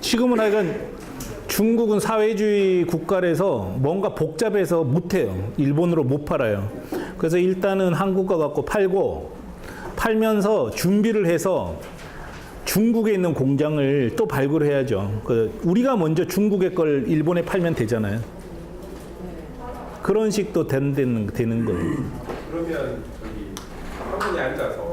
지금은 하여간 중국은 사회주의 국가라서 뭔가 복잡해서 못해요. 일본으로 못 팔아요. 그래서 일단은 한국 거 갖고 팔면서 준비를 해서 중국에 있는 공장을 또 발굴해야죠. 우리가 먼저 중국의 걸 일본에 팔면 되잖아요. 그런 식도 되는 거예요. 그러면 저기 한국에 앉아서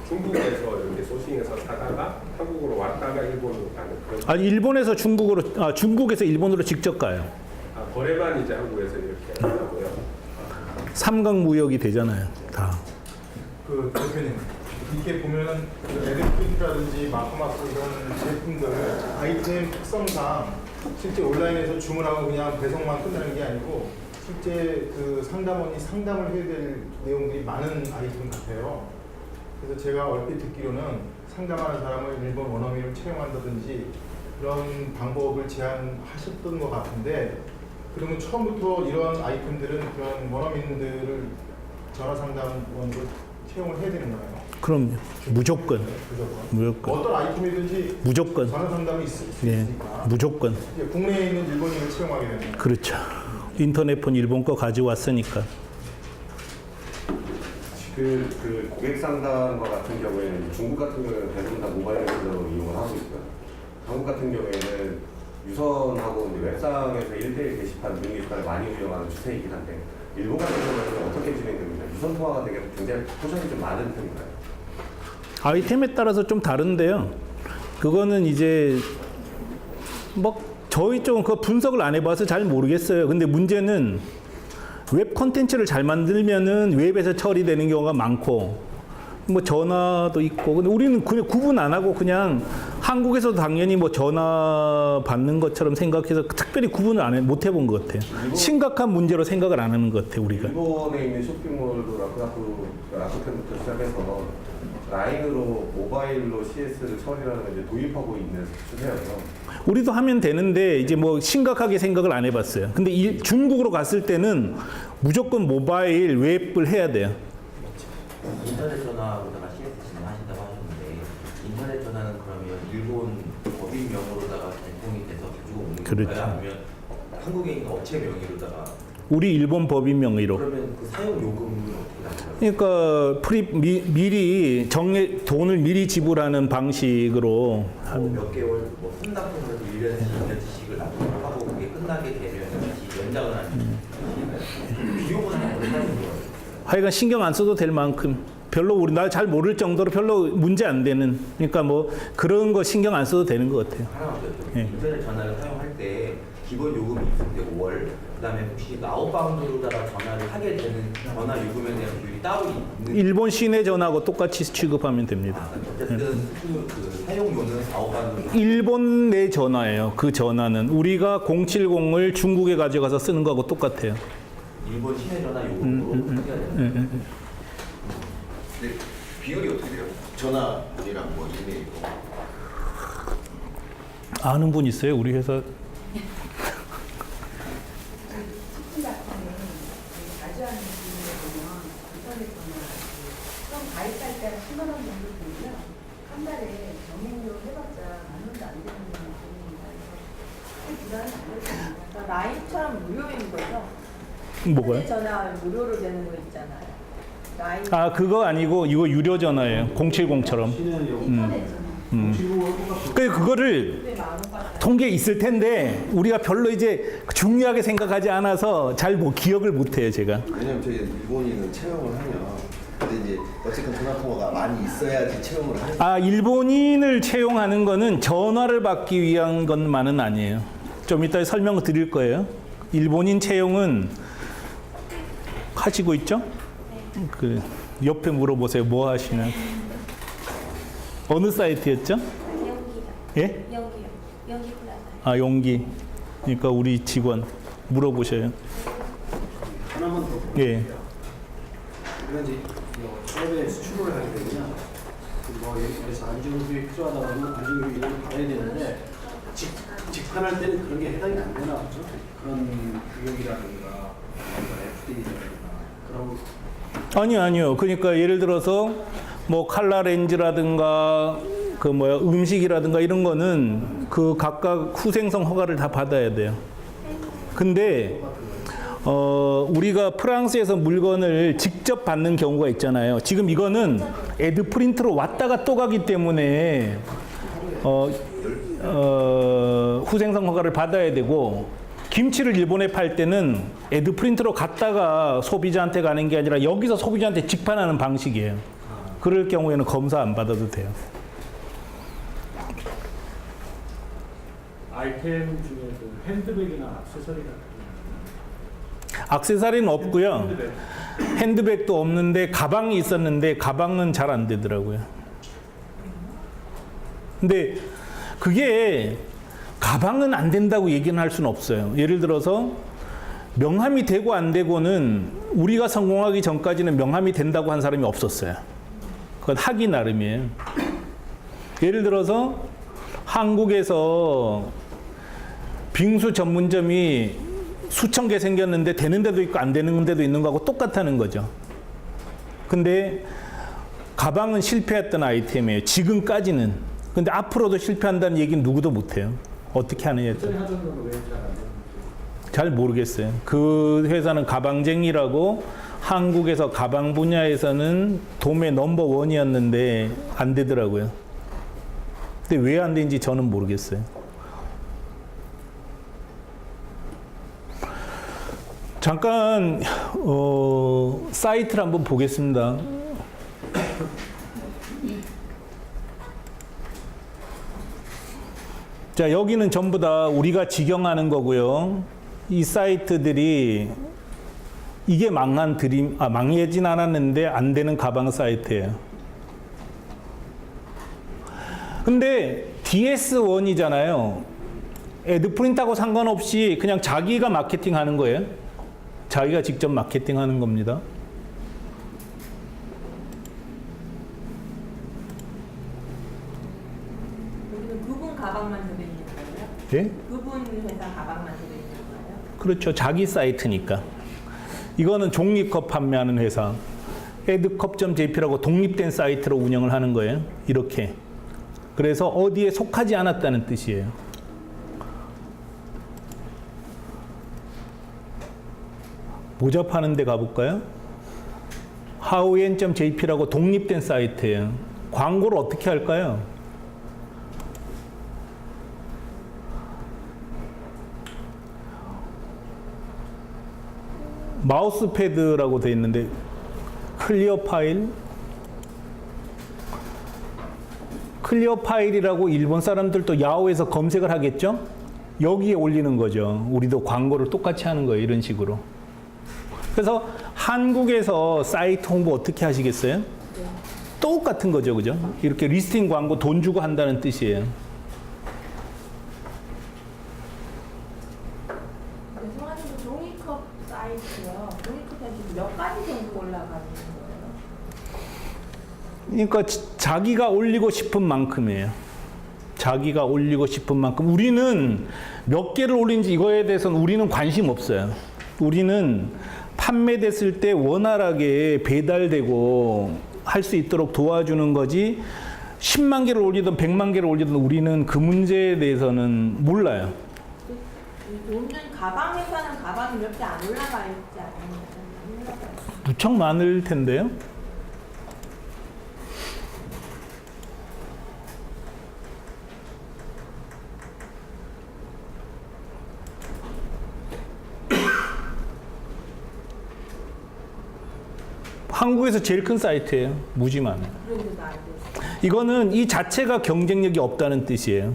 중국에서 이렇게 소싱해서 사다가 한국으로 왔다가 일본으로 가는 그런. 아니 일본에서 중국으로, 중국에서 일본으로 직접 가요. 거래만 이제 한국에서 이렇게 하고요. 삼각무역이 되잖아요, 다. 그 대표님, 이렇게 보면은 레드프린트라든지 마크마크 이런 제품들을 아이템 특성상 실제 온라인에서 주문하고 그냥 배송만 끝나는 게 아니고 실제 그 상담원이 상담을 해야 될 내용들이 많은 아이템 같아요. 그래서 제가 얼핏 듣기로는 상담하는 사람을 일본 원어민을 채용한다든지 그런 방법을 제안하셨던 것 같은데, 그러면 처음부터 이런 아이템들은 그런 원어민들을 전화 상담원으로 채용을 해야 되는 거예요? 그럼요. 무조건. 무조건. 어떤 아이템이든지 무조건. 전화 상담이 있으니까. 예, 무조건. 국내에 있는 일본인을 채용하게 되는 거예요. 그렇죠. 인터넷폰 일본 거 가져왔으니까. 그 고객 상담과 같은 경우에는 중국 같은 경우에는 대부분 다 모바일 메신저로 이용을 하고 있고요. 한국 같은 경우에는 유선하고 이제 웹상에서 1대1 게시판, 미니 게시판을 많이 운영하는 추세이긴 한데, 일본 같은 경우에는 어떻게 진행됩니까? 유선 통화가 되게 굉장히 포션이 좀 많은 편인가요? 아이템에 따라서 좀 다른데요. 그거는 이제 뭐 저희 쪽은 그 분석을 안 해봐서 잘 모르겠어요. 근데 문제는 웹 콘텐츠를 잘 만들면은 웹에서 처리되는 경우가 많고, 뭐 전화도 있고, 근데 우리는 그냥 구분 안 하고 그냥 한국에서도 당연히 뭐 전화 받는 것처럼 생각해서 특별히 구분을 못 해본 것 같아요. 심각한 문제로 생각을 안 하는 것 같아요, 우리가. 일본에 있는 쇼핑몰도 라쿠텐부터 시작해서 라인으로 모바일로 CS를 처리하는 걸 이제 도입하고 있는 추세여서. 우리도 하면 되는데 이제 뭐 심각하게 생각을 안 해봤어요. 근데 중국으로 갔을 때는 무조건 모바일 웹을 해야 돼요. 인터넷 전화로다가 CS 진행하신다고 하셨는데, 인터넷 전화는 그러면 일본 법인명으로다가 발송이 돼서 가지고 오는 그렇죠. 건가요? 아니면 한국에 있는 업체 명의로다가? 우리 일본 법인 명의로. 그러면 그 사용 요금은 어떻게 나가요? 그러니까 미리 돈을 미리 지불하는 방식으로 몇 개월, 뭐 상담통에서 1년치씩을 납부하고 그게 끝나게 되면 다시 연장을 하는 비용은 얼마나 들어요? 하여간 신경 안 써도 될 만큼 별로 우리 나 잘 모를 정도로 별로 문제 안 되는, 그러니까 뭐 그런 거 신경 안 써도 되는 것 같아요. 하나만 더 예. 인터넷 전화를 사용할 때 기본 요금이 있을 때고 월, 그다음에 혹시 아웃바운드로다가 전화를 하게 되는 전화 요금에 대한 비율이 따로 있는? 일본 시내 전화하고 똑같이 취급하면 됩니다. 어쨌든 그 사용료는 아웃바운드. 일본 내 전화예요. 그 전화는 우리가 070을 중국에 가져가서 쓰는 거하고 똑같아요. 일본 시내 전화 요금으로 해야 되는. 근데 비율이 어떻게 돼요? 전화비랑 뭐 이메일이고. 아는 분 있어요? 우리 회사. 식품 같은 자주 하는 비밀에 보면 인터넷 전화 처음 가입할 때 10만 원 정도 들고요. 한 달에 정액료 해봤자 10,000원도 안 되는 돈입니다. 그래서 부담이 안 되십니다. 그러니까 라인처럼 무료인 거죠? 뭐가요? 전화 무료로 되는 거 있잖아요. 라인. 아, 그거 아니고 이거 유료 전화예요. 070처럼. 인터넷 전화. 그거를 통계 있을 텐데 우리가 별로 이제 중요하게 생각하지 않아서 잘 기억을 못 해요, 제가. 왜냐면 저희 일본인은 채용을 하면 근데 이제 어쨌든 전화 통화가 많이 있어야지 채용을 하는. 아, 일본인을 채용하는 거는 전화를 받기 위한 것만은 아니에요. 좀 이따 설명을 드릴 거예요. 일본인 채용은 하시고 있죠? 그 옆에 물어보세요. 뭐 하시나? 어느 사이트였죠? 용기요. 예? 용기요. 용기 플라자. 아, 용기. 그러니까 우리 직원 물어보셔요. 하나만 더. 예. 우리가 이제 사업에 수출을 하게 되면 뭐 예를 안전수익 필요하다고 하면 안전수익 이런 받아야 되는데 직판할 때는 그런 게 해당이 안 되나 보죠? 그런 규격이라든가 FDA라든가 그런. 아니요. 그러니까 예를 들어서 뭐 칼라 렌즈라든가 그 음식이라든가 이런 거는 그 각각 후생성 허가를 다 받아야 돼요. 근데 우리가 프랑스에서 물건을 직접 받는 경우가 있잖아요. 지금 이거는 에드 프린트로 왔다가 또 가기 때문에 후생성 허가를 받아야 되고, 김치를 일본에 팔 때는 에드 프린트로 갔다가 소비자한테 가는 게 아니라 여기서 소비자한테 직판하는 방식이에요. 그럴 경우에는 검사 안 받아도 돼요. 아이템 중에 그 핸드백이나 액세서리 같은 액세서리는 없고요. 핸드백도 없는데 가방이 있었는데 가방은 잘 안 되더라고요. 근데 그게 가방은 안 된다고 얘기는 할 수는 없어요. 예를 들어서 명함이 되고 안 되고는 우리가 성공하기 전까지는 명함이 된다고 한 사람이 없었어요. 그건 하기 나름이에요. 예를 들어서 한국에서 빙수 전문점이 수천 개 생겼는데 되는 데도 있고 안 되는 데도 있는 거하고 똑같다는 거죠. 근데 가방은 실패했던 아이템이에요. 지금까지는. 근데 앞으로도 실패한다는 얘기는 누구도 못해요. 어떻게 하느냐에 따라. 잘 모르겠어요. 그 회사는 가방쟁이라고 한국에서 가방 분야에서는 도매 넘버 원이었는데 안 되더라고요. 근데 왜 안 되는지 저는 모르겠어요. 잠깐 사이트를 한번 보겠습니다. 자, 여기는 전부 다 우리가 직영하는 거고요. 이 사이트들이 이게 망하진 않았는데 안 되는 가방 사이트예요. 근데 DS1이잖아요. 에드프린트하고 상관없이 그냥 자기가 마케팅하는 거예요. 자기가 직접 마케팅하는 겁니다. 여기는 그분 가방만 들어있는 거예요? 예? 그분 회사 가방만 들어있는 거예요? 그렇죠. 자기 사이트니까. 이거는 종이컵 판매하는 회사. 에드컵.jp라고 독립된 사이트로 운영을 하는 거예요. 이렇게. 그래서 어디에 속하지 않았다는 뜻이에요. 모자 파는 데 가볼까요? 하우엔.jp라고 독립된 사이트예요. 광고를 어떻게 할까요? 마우스패드라고 되어 있는데 클리어 파일이라고 일본 사람들도 야후에서 검색을 하겠죠? 여기에 올리는 거죠. 우리도 광고를 똑같이 하는 거예요. 이런 식으로. 그래서 한국에서 사이트 홍보 어떻게 하시겠어요? 네. 똑같은 거죠. 그죠? 이렇게 리스팅 광고 돈 주고 한다는 뜻이에요. 죄송한데 종이컵 사이트요. 종이컵 사이트 몇 가지 정도 올라가는 거예요? 그러니까 자기가 올리고 싶은 만큼이에요. 자기가 올리고 싶은 만큼. 우리는 몇 개를 올린지 이거에 대해서는 우리는 관심 없어요. 우리는 판매됐을 때 원활하게 배달되고 할 수 있도록 도와주는 거지, 10만 개를 올리든 100만 개를 올리든 우리는 그 문제에 대해서는 몰라요. 요즘 가방 회사는 가방이 몇 개 안 올라가 있지 않나요? 무척 많을 텐데요. 한국에서 제일 큰 사이트예요. 무지 많아요. 이거는 이 자체가 경쟁력이 없다는 뜻이에요.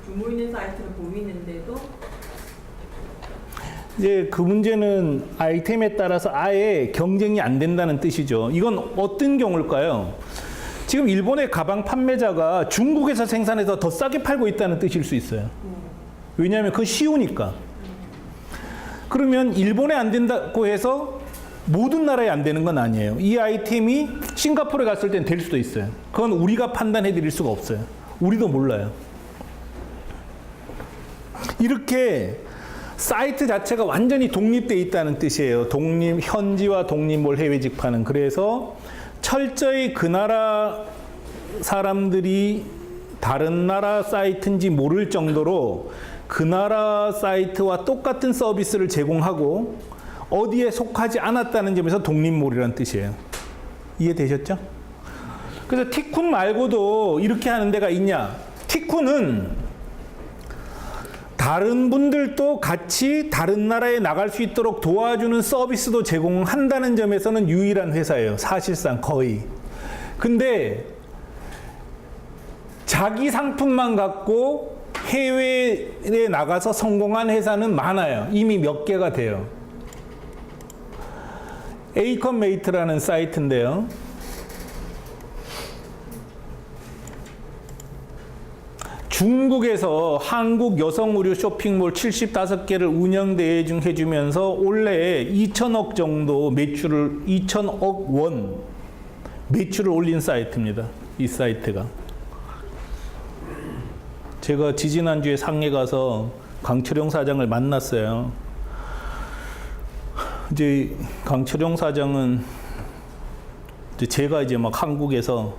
규모 있는 사이트를 보이는데도 이제 그 문제는 아이템에 따라서 아예 경쟁이 안 된다는 뜻이죠. 이건 어떤 경우일까요? 지금 일본의 가방 판매자가 중국에서 생산해서 더 싸게 팔고 있다는 뜻일 수 있어요. 왜냐하면 그건 쉬우니까. 그러면 일본에 안 된다고 해서 모든 나라에 안 되는 건 아니에요. 이 아이템이 싱가포르에 갔을 땐 될 수도 있어요. 그건 우리가 판단해 드릴 수가 없어요. 우리도 몰라요. 이렇게 사이트 자체가 완전히 독립되어 있다는 뜻이에요. 현지와 독립 해외 직판은. 그래서 철저히 그 나라 사람들이 다른 나라 사이트인지 모를 정도로 그 나라 사이트와 똑같은 서비스를 제공하고 어디에 속하지 않았다는 점에서 독립몰이라는 뜻이에요. 이해되셨죠? 그래서 티쿤 말고도 이렇게 하는 데가 있냐? 티쿤은 다른 분들도 같이 다른 나라에 나갈 수 있도록 도와주는 서비스도 제공한다는 점에서는 유일한 회사예요. 사실상 거의. 근데 자기 상품만 갖고 해외에 나가서 성공한 회사는 많아요. 이미 몇 개가 돼요. 에이컨메이트라는 사이트인데요. 중국에서 한국 여성 의류 쇼핑몰 75개를 운영해주면서 올해 2천억 정도 매출을, 2천억 원 매출을 올린 사이트입니다. 이 사이트가. 제가 지지난주에 상해 가서 강철용 사장을 만났어요. 이제 강철용 사장은 제가 이제 막 한국에서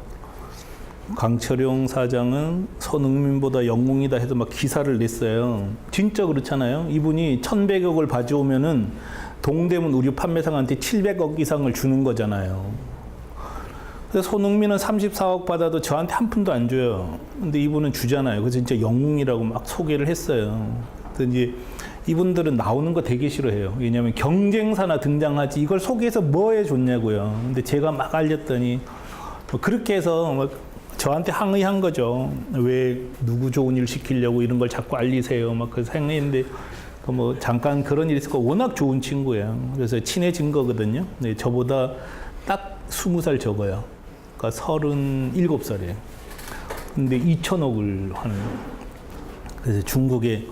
강철용 사장은 손흥민보다 영웅이다 해서 막 기사를 냈어요. 진짜 그렇잖아요. 이분이 1,100억을 가져오면은 동대문 의류 판매상한테 700억 이상을 주는 거잖아요. 그래서 손흥민은 34억 받아도 저한테 한 푼도 안 줘요. 근데 이분은 주잖아요. 그래서 진짜 영웅이라고 막 소개를 했어요. 그래서 이제 이분들은 나오는 거 되게 싫어해요. 왜냐하면 경쟁사나 등장하지 이걸 소개해서 뭐 해줬냐고요. 근데 제가 막 알렸더니 뭐 그렇게 해서 막 저한테 항의한 거죠. 왜 누구 좋은 일 시키려고 이런 걸 자꾸 알리세요. 막 그래서 항의했는데 뭐 잠깐 그런 일이 있었고 워낙 좋은 친구예요. 그래서 친해진 거거든요. 네, 저보다 딱 20살 적어요. 그러니까 37살이에요. 근데 2천억을 하는. 그래서 중국에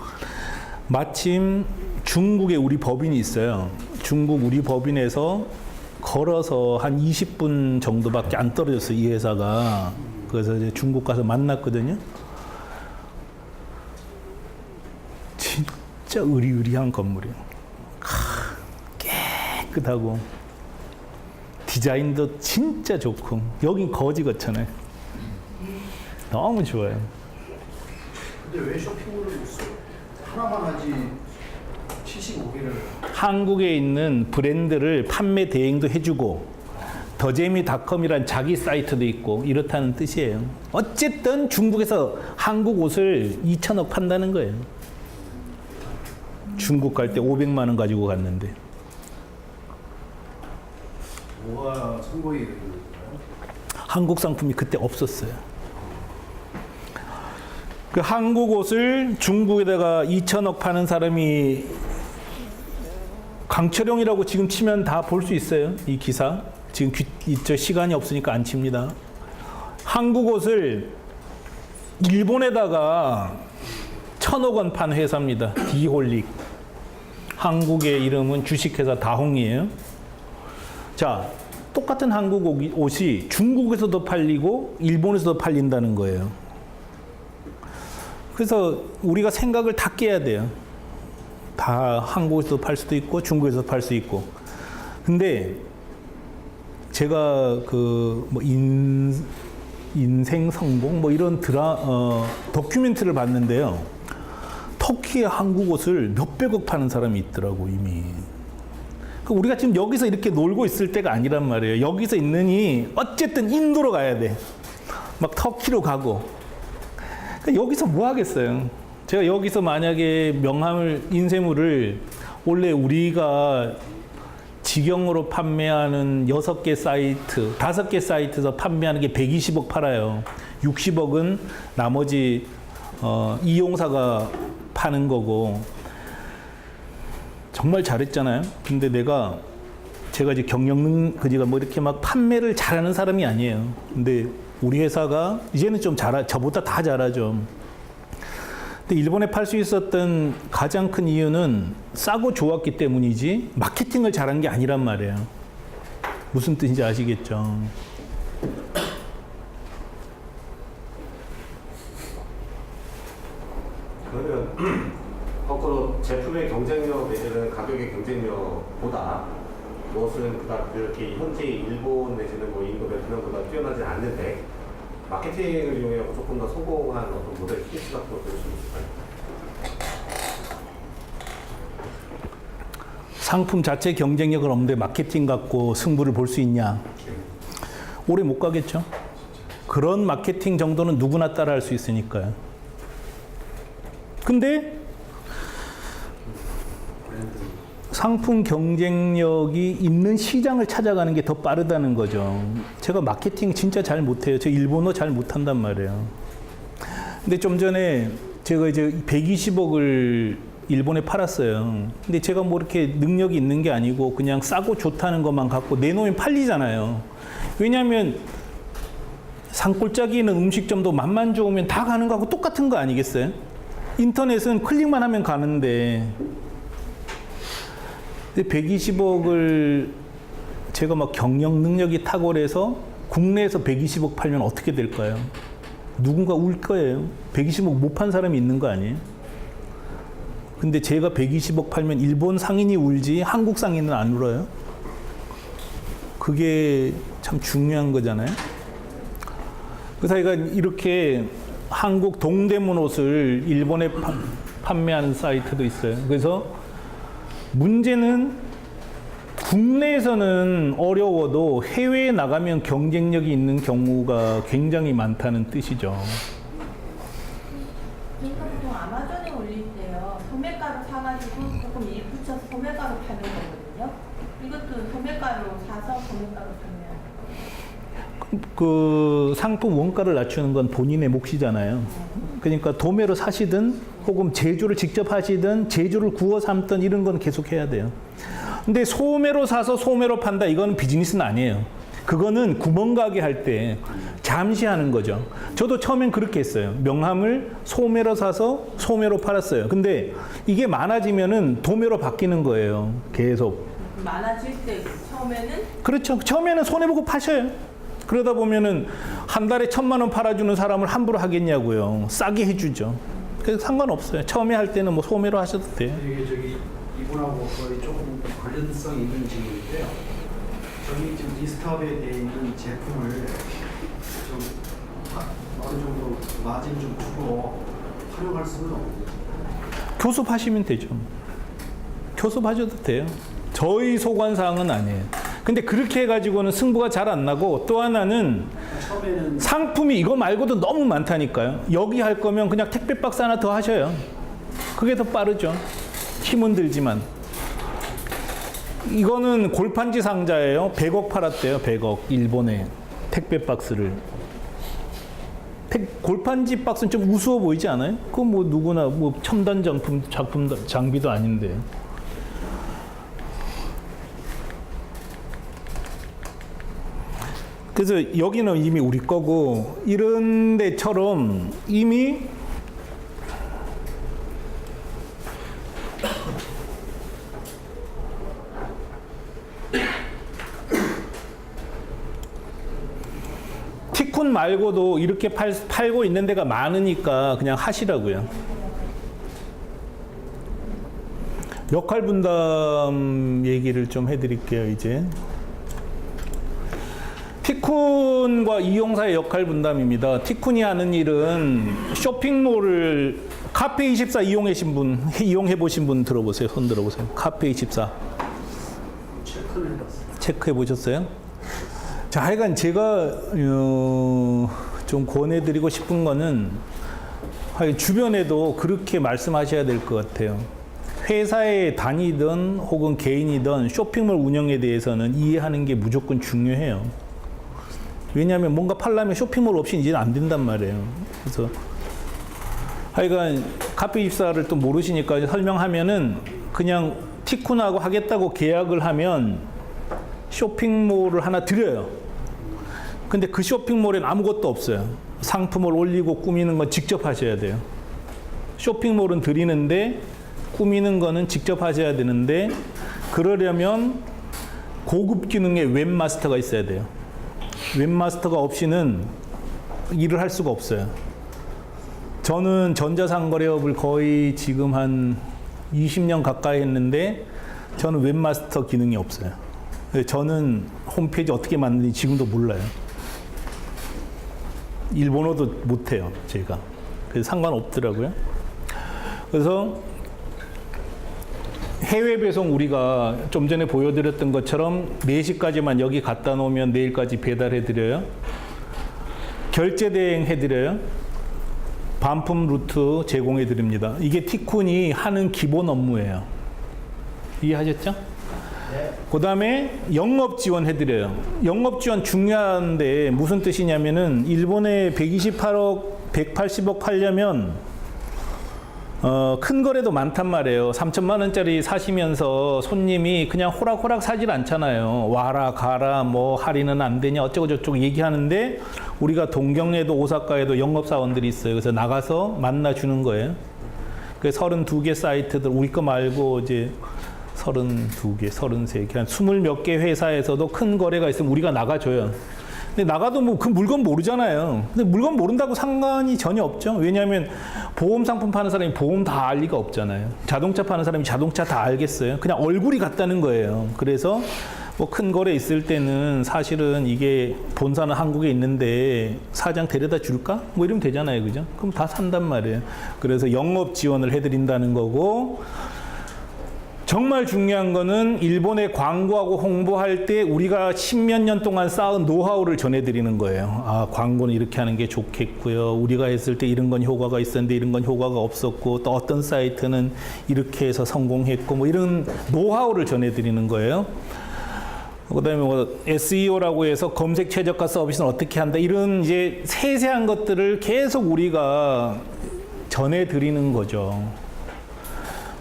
마침 중국에 우리 법인이 있어요. 중국 우리 법인에서 걸어서 한 20분 정도밖에 안 떨어졌어요. 이 회사가. 그래서 이제 중국 가서 만났거든요. 진짜 으리으리한 건물이에요. 깨끗하고 디자인도 진짜 좋고 여긴 거지 같잖아요. 너무 좋아요. 근데 왜 쇼핑몰을 하나만 하지 75개를? 한국에 있는 브랜드를 판매 대행도 해주고 더재미닷컴이란 자기 사이트도 있고 이렇다는 뜻이에요. 어쨌든 중국에서 한국 옷을 2천억 판다는 거예요. 중국 갈 때 500만 원 가지고 갔는데. 뭐가 선보이게 되는 거예요? 한국 상품이 그때 없었어요. 그 한국 옷을 중국에다가 2천억 파는 사람이 강철용이라고 지금 치면 다 볼 수 있어요. 이 기사. 지금 시간이 없으니까 안 칩니다. 한국 옷을 일본에다가 1,000억 원 판 회사입니다. 디홀릭. 한국의 이름은 주식회사 다홍이에요. 자, 똑같은 한국 옷이 중국에서도 팔리고 일본에서도 팔린다는 거예요. 그래서 우리가 생각을 다 깨야 돼요. 다 한국에서도 팔 수도 있고 중국에서도 팔 수 있고. 근데 제가 뭐 인생 성공 뭐 이런 다큐멘터리를 봤는데요. 터키의 한국 옷을 몇백억 파는 사람이 있더라고 이미. 우리가 지금 여기서 이렇게 놀고 있을 때가 아니란 말이에요. 여기서 있느니 어쨌든 인도로 가야 돼. 막 터키로 가고. 여기서 뭐 하겠어요. 제가 여기서 만약에 인쇄물을 원래 우리가 직영으로 판매하는 6개 사이트, 5개 사이트에서 판매하는 게 120억 팔아요. 60억은 나머지 이용사가 파는 거고. 정말 잘했잖아요. 근데 제가 이제 그지가 뭐 이렇게 막 판매를 잘하는 사람이 아니에요. 근데 우리 회사가 이제는 좀 저보다 다 잘하죠. 근데 일본에 팔 수 있었던 가장 큰 이유는 싸고 좋았기 때문이지 마케팅을 잘한 게 아니란 말이에요. 무슨 뜻인지 아시겠죠? 그러면 거꾸로 제품의 경쟁력 내지는 가격의 경쟁력보다 무엇은 그닥 이렇게 현재 일본 내지는 뭐 인도 베트남보다 뛰어나지 않는데 마케팅을 이용해서 조금 더 성공한 어떤 모델 케이스 같은 것도 볼수 있을까요? 상품 자체 경쟁력은 없는데 마케팅 갖고 승부를 볼 수 있냐? 오래 못 가겠죠. 그런 마케팅 정도는 누구나 따라할 수 있으니까요. 근데 상품 경쟁력이 있는 시장을 찾아가는 게 더 빠르다는 거죠. 제가 마케팅 진짜 잘 못해요. 저 일본어 잘 못한단 말이에요. 근데 좀 전에 제가 이제 120억을 일본에 팔았어요. 근데 제가 뭐 이렇게 능력이 있는 게 아니고 그냥 싸고 좋다는 것만 갖고 내놓으면 팔리잖아요. 왜냐하면 산골짜기에 있는 음식점도 맛만 좋으면 다 가는 거하고 똑같은 거 아니겠어요? 인터넷은 클릭만 하면 가는데. 근데 120억을 제가 막 경영 능력이 탁월해서 국내에서 120억 팔면 어떻게 될까요? 누군가 울 거예요. 120억 못 판 사람이 있는 거 아니에요? 근데 제가 120억 팔면 일본 상인이 울지 한국 상인은 안 울어요? 그게 참 중요한 거잖아요. 그래서 제가 이렇게 한국 동대문 옷을 일본에 판매하는 사이트도 있어요. 그래서 문제는 국내에서는 어려워도 해외에 나가면 경쟁력이 있는 경우가 굉장히 많다는 뜻이죠. 그러니까 보통 아마존에 올릴 때요. 소매가로 사가지고 조금 일 붙여서 소매가로 파는 거거든요. 이것도 소매가로 사서 소매가로 판매하는 거예요. 그 상품 원가를 낮추는 건 본인의 몫이잖아요. 그러니까 도매로 사시든 혹은 제조를 직접 하시든 제조를 구워 삶든 이런 건 계속 해야 돼요. 근데 소매로 사서 소매로 판다 이건 비즈니스는 아니에요. 그거는 구멍가게 할 때 잠시 하는 거죠. 저도 처음엔 그렇게 했어요. 명함을 소매로 사서 소매로 팔았어요. 근데 이게 많아지면은 도매로 바뀌는 거예요. 계속. 많아질 때 처음에는 그렇죠. 처음에는 손해보고 파셔요. 그러다 보면은 한 달에 1,000만 원 팔아주는 사람을 함부로 하겠냐고요. 싸게 해주죠. 그래서 상관없어요. 처음에 할 때는 뭐 소매로 하셔도 돼요. 이게 저기 이분하고 거의 조금 관련성이 있는 질문인데요. 저기 지금 리스트업에 되어 있는 제품을 좀 어느 정도 마진 좀 주고 활용할 수는 없는지. 교섭하시면 되죠. 교섭하셔도 돼요. 저희 소관사항은 아니에요. 근데 그렇게 해가지고는 승부가 잘 안 나고 또 하나는 처음에는 상품이 이거 말고도 너무 많다니까요. 여기 할 거면 그냥 택배 박스 하나 더 하셔요. 그게 더 빠르죠. 힘은 들지만. 이거는 골판지 상자예요. 100억 팔았대요. 100억. 일본에 택배 박스를. 골판지 박스는 좀 우스워 보이지 않아요? 그건 뭐 누구나 뭐 첨단 작품 장비도 아닌데. 그래서 여기는 이미 우리 거고 이런 데처럼 이미 티쿤 말고도 이렇게 팔고 있는 데가 많으니까 그냥 하시라고요. 역할 분담 얘기를 좀 해드릴게요, 이제. 티쿤과 이용사의 역할 분담입니다. 티쿤이 하는 일은 쇼핑몰을 카페24 이용해 보신 분 들어보세요. 손 들어보세요. 카페24 체크를 해봤어요. 체크해 보셨어요? 자, 하여간 제가 좀 권해드리고 싶은 거는 주변에도 그렇게 말씀하셔야 될 것 같아요. 회사에 다니든 혹은 개인이든 쇼핑몰 운영에 대해서는 이해하는 게 무조건 중요해요. 왜냐하면 뭔가 팔려면 쇼핑몰 없이 이제는 안 된단 말이에요. 그래서 하여간 카페24를 또 모르시니까 설명하면은 그냥 티쿤하고 하겠다고 계약을 하면 쇼핑몰을 하나 드려요. 근데 그 쇼핑몰엔 아무것도 없어요. 상품을 올리고 꾸미는 건 직접 하셔야 돼요. 쇼핑몰은 드리는데 꾸미는 거는 직접 하셔야 되는데 그러려면 고급 기능의 웹마스터가 있어야 돼요. 웹마스터가 없이는 일을 할 수가 없어요. 저는 전자상거래업을 거의 지금 한 20년 가까이 했는데 저는 웹마스터 기능이 없어요. 저는 홈페이지 어떻게 만드는지 지금도 몰라요. 일본어도 못해요, 제가. 그래서 상관없더라고요. 그래서 해외 배송 우리가 좀 전에 보여드렸던 것처럼 4시까지만 여기 갖다 놓으면 내일까지 배달해드려요. 결제 대행 해드려요. 반품 루트 제공해드립니다. 이게 티쿤이 하는 기본 업무예요. 이해하셨죠? 그 다음에 영업 지원 해드려요. 영업 지원 중요한데 무슨 뜻이냐면은 일본에 128억, 180억 팔려면 큰 거래도 많단 말이에요. 3천만 원짜리 사시면서 손님이 그냥 호락호락 사질 않잖아요. 와라 가라 뭐 할인은 안 되냐 어쩌고 저쩌고 얘기하는데 우리가 동경에도 오사카에도 영업사원들이 있어요. 그래서 나가서 만나주는 거예요. 그 32개 사이트들 우리 거 말고 이제 32개, 33개, 한 20몇 개 회사에서도 큰 거래가 있으면 우리가 나가줘요. 근데 나가도 뭐 그 물건 모르잖아요. 근데 물건 모른다고 상관이 전혀 없죠. 왜냐하면 보험 상품 파는 사람이 보험 다 알 리가 없잖아요. 자동차 파는 사람이 자동차 다 알겠어요. 그냥 얼굴이 같다는 거예요. 그래서 뭐 큰 거래 있을 때는 사실은 이게 본사는 한국에 있는데 사장 데려다 줄까? 뭐 이러면 되잖아요. 그죠? 그럼 다 산단 말이에요. 그래서 영업 지원을 해드린다는 거고, 정말 중요한 거는 일본에 광고하고 홍보할 때 우리가 10몇 년 동안 쌓은 노하우를 전해드리는 거예요. 아, 광고는 이렇게 하는 게 좋겠고요. 우리가 했을 때 이런 건 효과가 있었는데 이런 건 효과가 없었고, 또 어떤 사이트는 이렇게 해서 성공했고, 뭐 이런 노하우를 전해드리는 거예요. 그다음에 뭐 SEO라고 해서 검색 최저가 서비스는 어떻게 한다, 이런 이제 세세한 것들을 계속 우리가 전해드리는 거죠.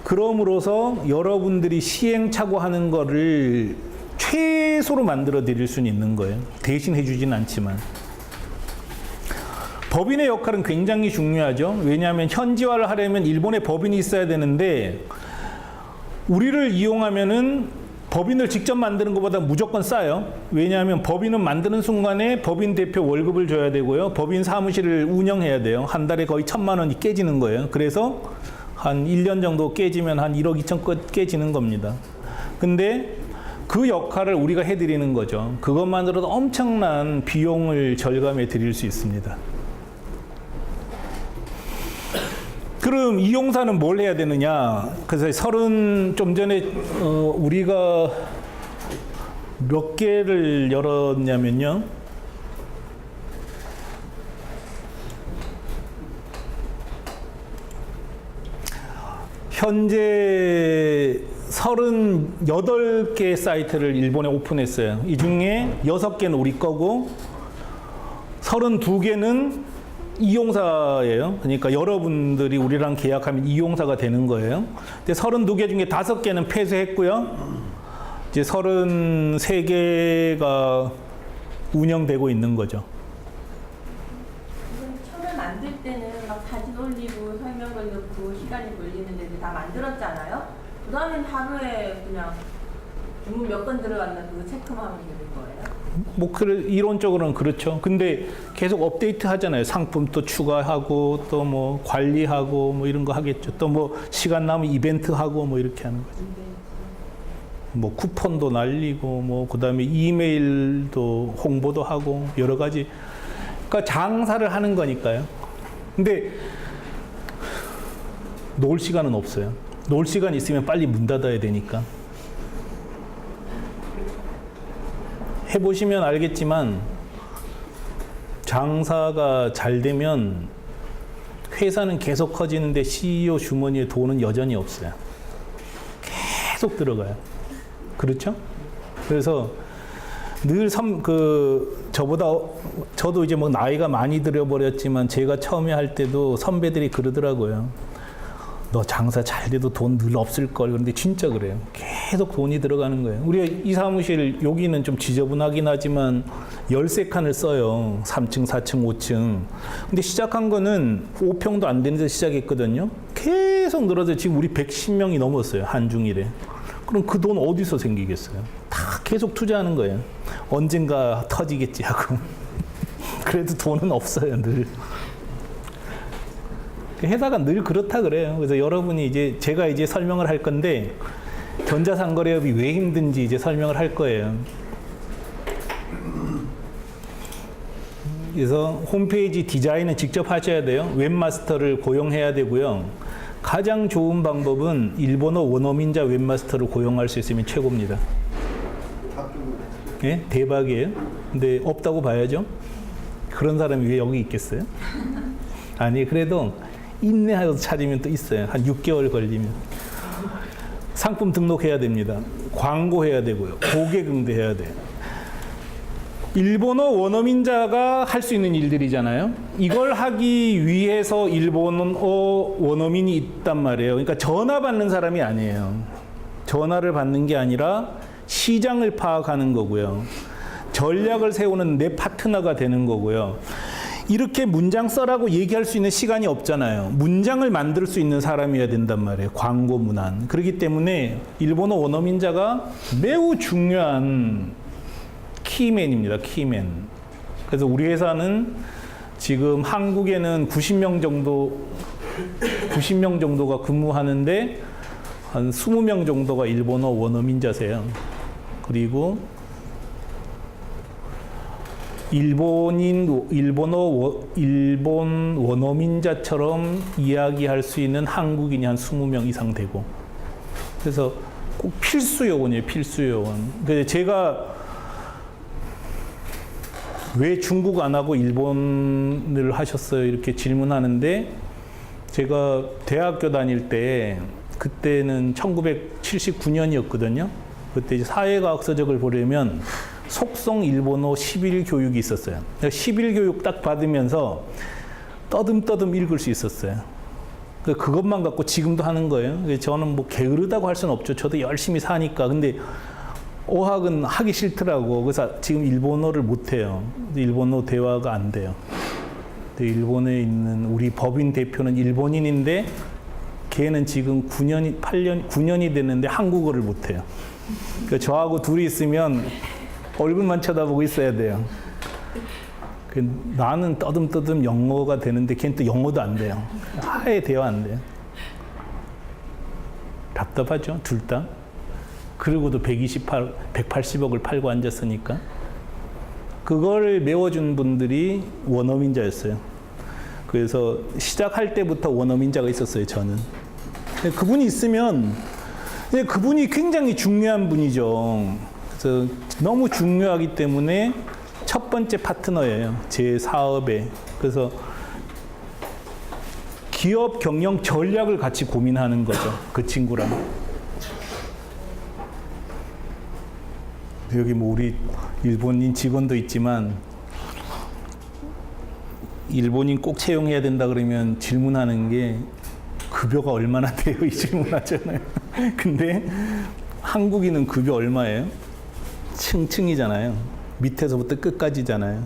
그럼으로써 여러분들이 시행착오하는 거를 최소로 만들어 드릴 수는 있는 거예요. 대신 해주진 않지만. 법인의 역할은 굉장히 중요하죠. 왜냐하면 현지화를 하려면 일본에 법인이 있어야 되는데, 우리를 이용하면은 법인을 직접 만드는 것보다 무조건 싸요. 왜냐하면 법인은 만드는 순간에 법인 대표 월급을 줘야 되고요. 법인 사무실을 운영해야 돼요. 한 달에 거의 1,000만 원이 깨지는 거예요. 그래서 한 1년 정도 깨지면 한 1억 2천 깨지는 겁니다. 근데 그 역할을 우리가 해드리는 거죠. 그것만으로도 엄청난 비용을 절감해 드릴 수 있습니다. 그럼 이용사는 뭘 해야 되느냐? 그래서 좀 전에 우리가 몇 개를 열었냐면요. 현재 38개 사이트를 일본에 오픈했어요. 이 중에 6개는 우리 거고 32개는 이용사예요. 그러니까 여러분들이 우리랑 계약하면 이용사가 되는 거예요. 근데 32개 중에 5개는 폐쇄했고요. 이제 33개가 운영되고 있는 거죠. 처음에 만들 때는 막 사진 올리고 설명을 넣고 시간이 걸리는데 다 만들었잖아요. 그 다음엔 하루에 그냥 주문 몇 건 들어갔나 그거 체크만 하면 되는 거예요? 뭐 이론적으로는 그렇죠. 근데 계속 업데이트 하잖아요. 상품 또 추가하고 또 뭐 관리하고 뭐 이런 거 하겠죠. 또 뭐 시간 남으면 이벤트 하고 뭐 이렇게 하는 거죠. 뭐 쿠폰도 날리고 뭐 그다음에 이메일도 홍보도 하고 여러 가지. 그러니까 장사를 하는 거니까요. 근데 놀 시간은 없어요. 놀 시간 있으면 빨리 문 닫아야 되니까. 해보시면 알겠지만 장사가 잘 되면 회사는 계속 커지는데 CEO 주머니에 돈은 여전히 없어요. 계속 들어가요. 그렇죠? 그래서 늘 저도 이제 뭐 나이가 많이 들어버렸지만 제가 처음에 할 때도 선배들이 그러더라고요. 너 장사 잘 돼도 돈 늘 없을 걸. 그런데 진짜 그래요. 계속 돈이 들어가는 거예요. 우리가 이 사무실 여기는 좀 지저분하긴 하지만 13칸을 써요. 3층, 4층, 5층. 근데 시작한 거는 5평도 안 되는 데서 시작했거든요. 계속 늘어서 지금 우리 110명이 넘었어요. 한중일에. 그럼 그 돈 어디서 생기겠어요? 다 계속 투자하는 거예요. 언젠가 터지겠지 하고. 그래도 돈은 없어요, 늘. 회사가 늘 그렇다 그래요. 그래서 여러분이 이제 제가 이제 설명을 할 건데 전자상거래업이 왜 힘든지 이제 설명을 할 거예요. 그래서 홈페이지 디자인은 직접 하셔야 돼요. 웹마스터를 고용해야 되고요. 가장 좋은 방법은 일본어 원어민자 웹마스터를 고용할 수 있으면 최고입니다. 예? 대박이에요. 근데 없다고 봐야죠. 그런 사람이 왜 여기 있겠어요? 아니, 그래도 인내하여서 찾으면 또 있어요. 한 6개월 걸리면. 상품 등록해야 됩니다. 광고해야 되고요. 고객 응대해야 돼요. 일본어 원어민자가 할 수 있는 일들이잖아요. 이걸 하기 위해서 일본어 원어민이 있단 말이에요. 그러니까 전화 받는 사람이 아니에요. 전화를 받는 게 아니라 시장을 파악하는 거고요. 전략을 세우는 내 파트너가 되는 거고요. 이렇게 문장 써라고 얘기할 수 있는 시간이 없잖아요. 문장을 만들 수 있는 사람이어야 된단 말이에요. 광고 문안. 그렇기 때문에 일본어 원어민자가 매우 중요한 키맨입니다. 키맨. 그래서 우리 회사는 지금 한국에는 90명 정도가 근무하는데 한 20명 정도가 일본어 원어민자세요. 그리고 일본 원어민자처럼 이야기할 수 있는 한국인이 한 20명 이상 되고. 그래서 꼭 필수 요원이에요. 필수 요원. 그래서 제가 왜 중국 안 하고 일본을 하셨어요? 이렇게 질문하는데, 제가 대학교 다닐 때, 그때는 1979년이었거든요. 그때 이제 사회과학 서적을 보려면 속성 일본어 10일 교육이 있었어요. 10일 교육 딱 받으면서 떠듬떠듬 읽을 수 있었어요. 그것만 갖고 지금도 하는 거예요. 저는 뭐 게으르다고 할 수는 없죠. 저도 열심히 사니까. 근데 어학은 하기 싫더라고. 그래서 지금 일본어를 못해요. 일본어 대화가 안 돼요. 일본에 있는 우리 법인 대표는 일본인인데 걔는 지금 9년이 됐는데 한국어를 못해요. 그러니까 저하고 둘이 있으면 얼굴만 쳐다보고 있어야 돼요. 나는 떠듬떠듬 영어가 되는데 걔는 또 영어도 안 돼요. 아예 대화 안 돼요. 답답하죠, 둘 다. 그리고도 180억을 팔고 앉았으니까. 그걸 메워준 분들이 원어민자였어요. 그래서 시작할 때부터 원어민자가 있었어요, 저는. 그분이 있으면, 그분이 굉장히 중요한 분이죠. 그래서 너무 중요하기 때문에 첫 번째 파트너예요, 제 사업에. 그래서 기업 경영 전략을 같이 고민하는 거죠, 그 친구랑. 여기 뭐 우리 일본인 직원도 있지만, 일본인 꼭 채용해야 된다 그러면 질문하는 게 급여가 얼마나 돼요? 이 질문하잖아요. 근데 한국인은 급여 얼마예요? 층층이잖아요. 밑에서부터 끝까지잖아요.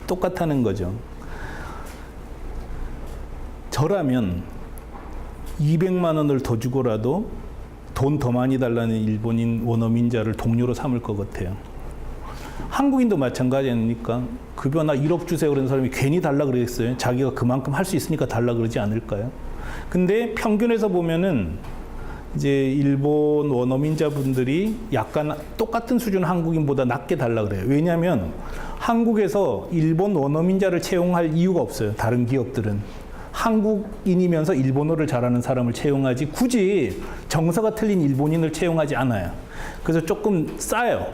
똑같다는 거죠. 저라면 200만 원을 더 주고라도 돈 더 많이 달라는 일본인 원어민자를 동료로 삼을 것 같아요. 한국인도 마찬가지 아닙니까? 급여 나 1억 주세요 그런 사람이 괜히 달라 그러겠어요? 자기가 그만큼 할 수 있으니까 달라 그러지 않을까요? 근데 평균에서 보면은 이제 일본 원어민자분들이 약간 똑같은 수준 한국인보다 낮게 달라 그래요. 왜냐하면 한국에서 일본 원어민자를 채용할 이유가 없어요. 다른 기업들은. 한국인이면서 일본어를 잘하는 사람을 채용하지 굳이 정서가 틀린 일본인을 채용하지 않아요. 그래서 조금 싸요.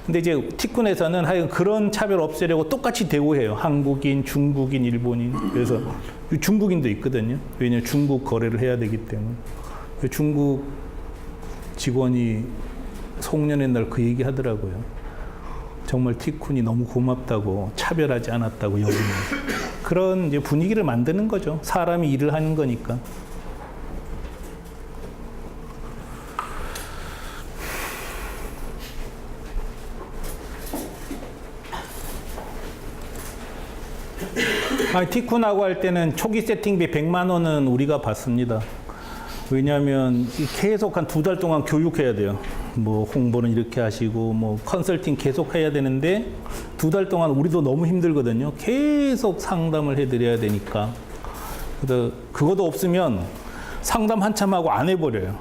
근데 이제 티쿤에서는 하여간 그런 차별 없애려고 똑같이 대우해요. 한국인, 중국인, 일본인. 그래서 중국인도 있거든요. 왜냐하면 중국 거래를 해야 되기 때문에. 중국 직원이 송년회 날 그 얘기 하더라고요. 정말 티쿤이 너무 고맙다고, 차별하지 않았다고 여기는. 그런 이제 분위기를 만드는 거죠. 사람이 일을 하는 거니까. 티쿤하고 할 때는 초기 세팅비 100만 원은 우리가 받습니다. 왜냐하면 계속 한 2달 동안 교육해야 돼요. 뭐 홍보는 이렇게 하시고 뭐 컨설팅 계속 해야 되는데 2달 동안 우리도 너무 힘들거든요. 계속 상담을 해드려야 되니까. 그래서 그것도 없으면 상담 한참 하고 안 해버려요.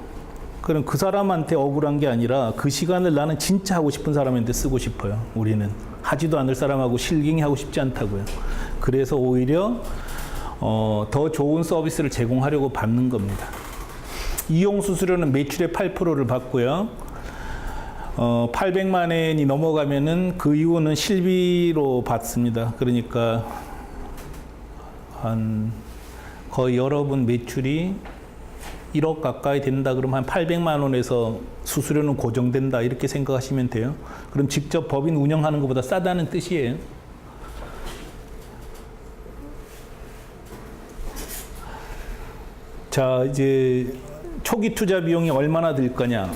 그럼 그 사람한테 억울한 게 아니라 그 시간을 나는 진짜 하고 싶은 사람한테 쓰고 싶어요. 우리는 하지도 않을 사람하고 실갱이 하고 싶지 않다고요. 그래서 오히려 더 좋은 서비스를 제공하려고 받는 겁니다. 이용 수수료는 매출의 8%를 받고요. 800만 원이 넘어가면은 그 이후는 실비로 받습니다. 그러니까 한 거의 여러분 매출이 1억 가까이 된다 그러면 한 800만 원에서 수수료는 고정된다 이렇게 생각하시면 돼요. 그럼 직접 법인 운영하는 것보다 싸다는 뜻이에요. 자, 이제 초기 투자 비용이 얼마나 들 거냐.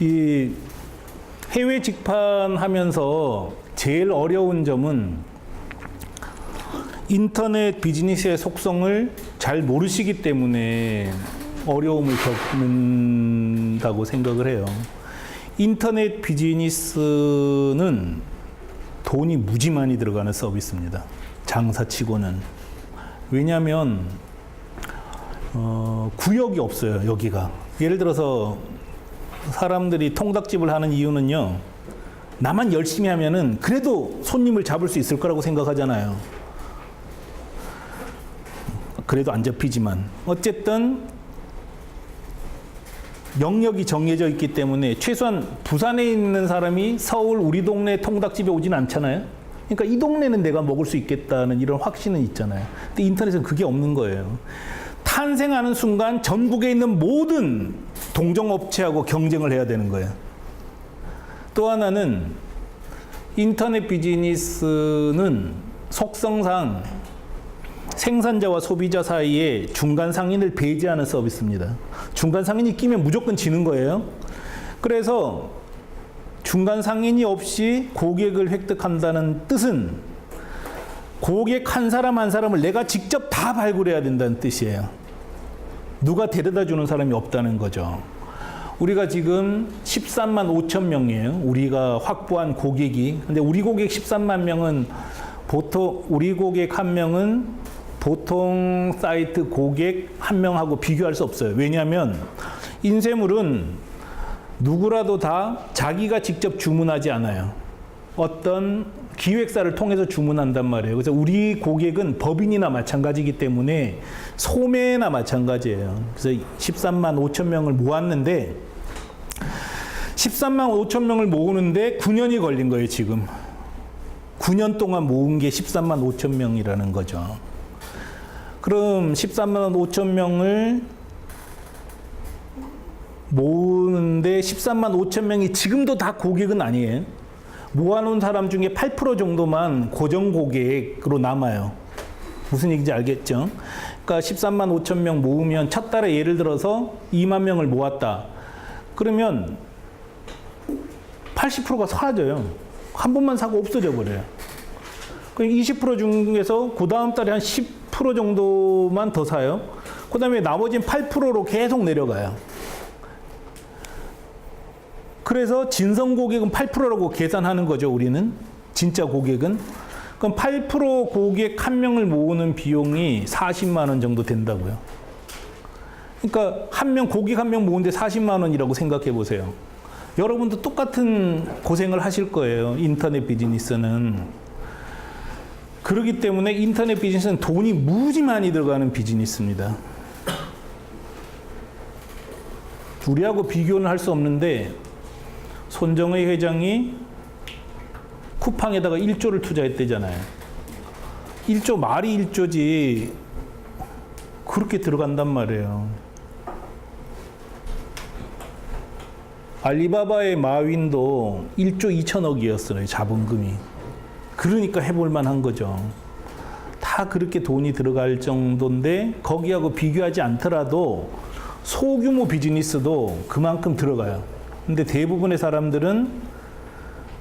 이 해외 직판하면서 제일 어려운 점은 인터넷 비즈니스의 속성을 잘 모르시기 때문에 어려움을 겪는다고 생각을 해요. 인터넷 비즈니스는 돈이 무지 많이 들어가는 서비스입니다. 장사치고는. 왜냐하면 구역이 없어요. 여기가. 예를 들어서 사람들이 통닭집을 하는 이유는요. 나만 열심히 하면은 그래도 손님을 잡을 수 있을 거라고 생각하잖아요. 그래도 안 잡히지만 어쨌든 영역이 정해져 있기 때문에 최소한 부산에 있는 사람이 서울 우리 동네 통닭집에 오진 않잖아요. 그러니까 이 동네는 내가 먹을 수 있겠다는 이런 확신은 있잖아요. 근데 인터넷은 그게 없는 거예요. 탄생하는 순간 전국에 있는 모든 동종업체하고 경쟁을 해야 되는 거예요. 또 하나는 인터넷 비즈니스는 속성상 생산자와 소비자 사이에 중간 상인을 배제하는 서비스입니다. 중간 상인이 끼면 무조건 지는 거예요. 그래서 중간 상인이 없이 고객을 획득한다는 뜻은 고객 한 사람 한 사람을 내가 직접 다 발굴해야 된다는 뜻이에요. 누가 데려다 주는 사람이 없다는 거죠. 우리가 지금 13만 5천 명이에요. 우리가 확보한 고객이. 근데 우리 고객 13만 명은 보통 우리 고객 한 명은 보통 사이트 고객 한 명하고 비교할 수 없어요. 왜냐하면 인쇄물은 누구라도 다 자기가 직접 주문하지 않아요. 어떤 기획사를 통해서 주문한단 말이에요. 그래서 우리 고객은 법인이나 마찬가지이기 때문에 소매나 마찬가지예요. 그래서 13만 5천 명을 모았는데 13만 5천 명을 모으는데 9년이 걸린 거예요, 지금. 9년 동안 모은 게 13만 5천 명이라는 거죠. 그럼 13만 5천 명을 모으는데 13만 5천 명이 지금도 다 고객은 아니에요. 모아놓은 사람 중에 8% 정도만 고정 고객으로 남아요. 무슨 얘기인지 알겠죠? 그러니까 13만 5천 명 모으면 첫 달에 예를 들어서 2만 명을 모았다. 그러면 80%가 사라져요. 한 번만 사고 없어져 버려요. 그럼 20% 중에서 그 다음 달에 한 10% 정도만 더 사요. 그 다음에 나머지는 8%로 계속 내려가요. 그래서 진성 고객은 8%라고 계산하는 거죠, 우리는. 진짜 고객은. 그럼 8% 고객 한 명을 모으는 비용이 40만 원 정도 된다고요. 그러니까 고객 한 명 모으는데 40만 원이라고 생각해 보세요. 여러분도 똑같은 고생을 하실 거예요, 인터넷 비즈니스는. 그렇기 때문에 인터넷 비즈니스는 돈이 무지 많이 들어가는 비즈니스입니다. 우리하고 비교는 할 수 없는데 손정의 회장이 쿠팡에다가 1조를 투자했대잖아요. 1조 말이 1조지 그렇게 들어간단 말이에요. 알리바바의 마윈도 1조 2천억이었어요, 자본금이. 그러니까 해볼 만한 거죠. 다 그렇게 돈이 들어갈 정도인데 거기하고 비교하지 않더라도 소규모 비즈니스도 그만큼 들어가요. 근데 대부분의 사람들은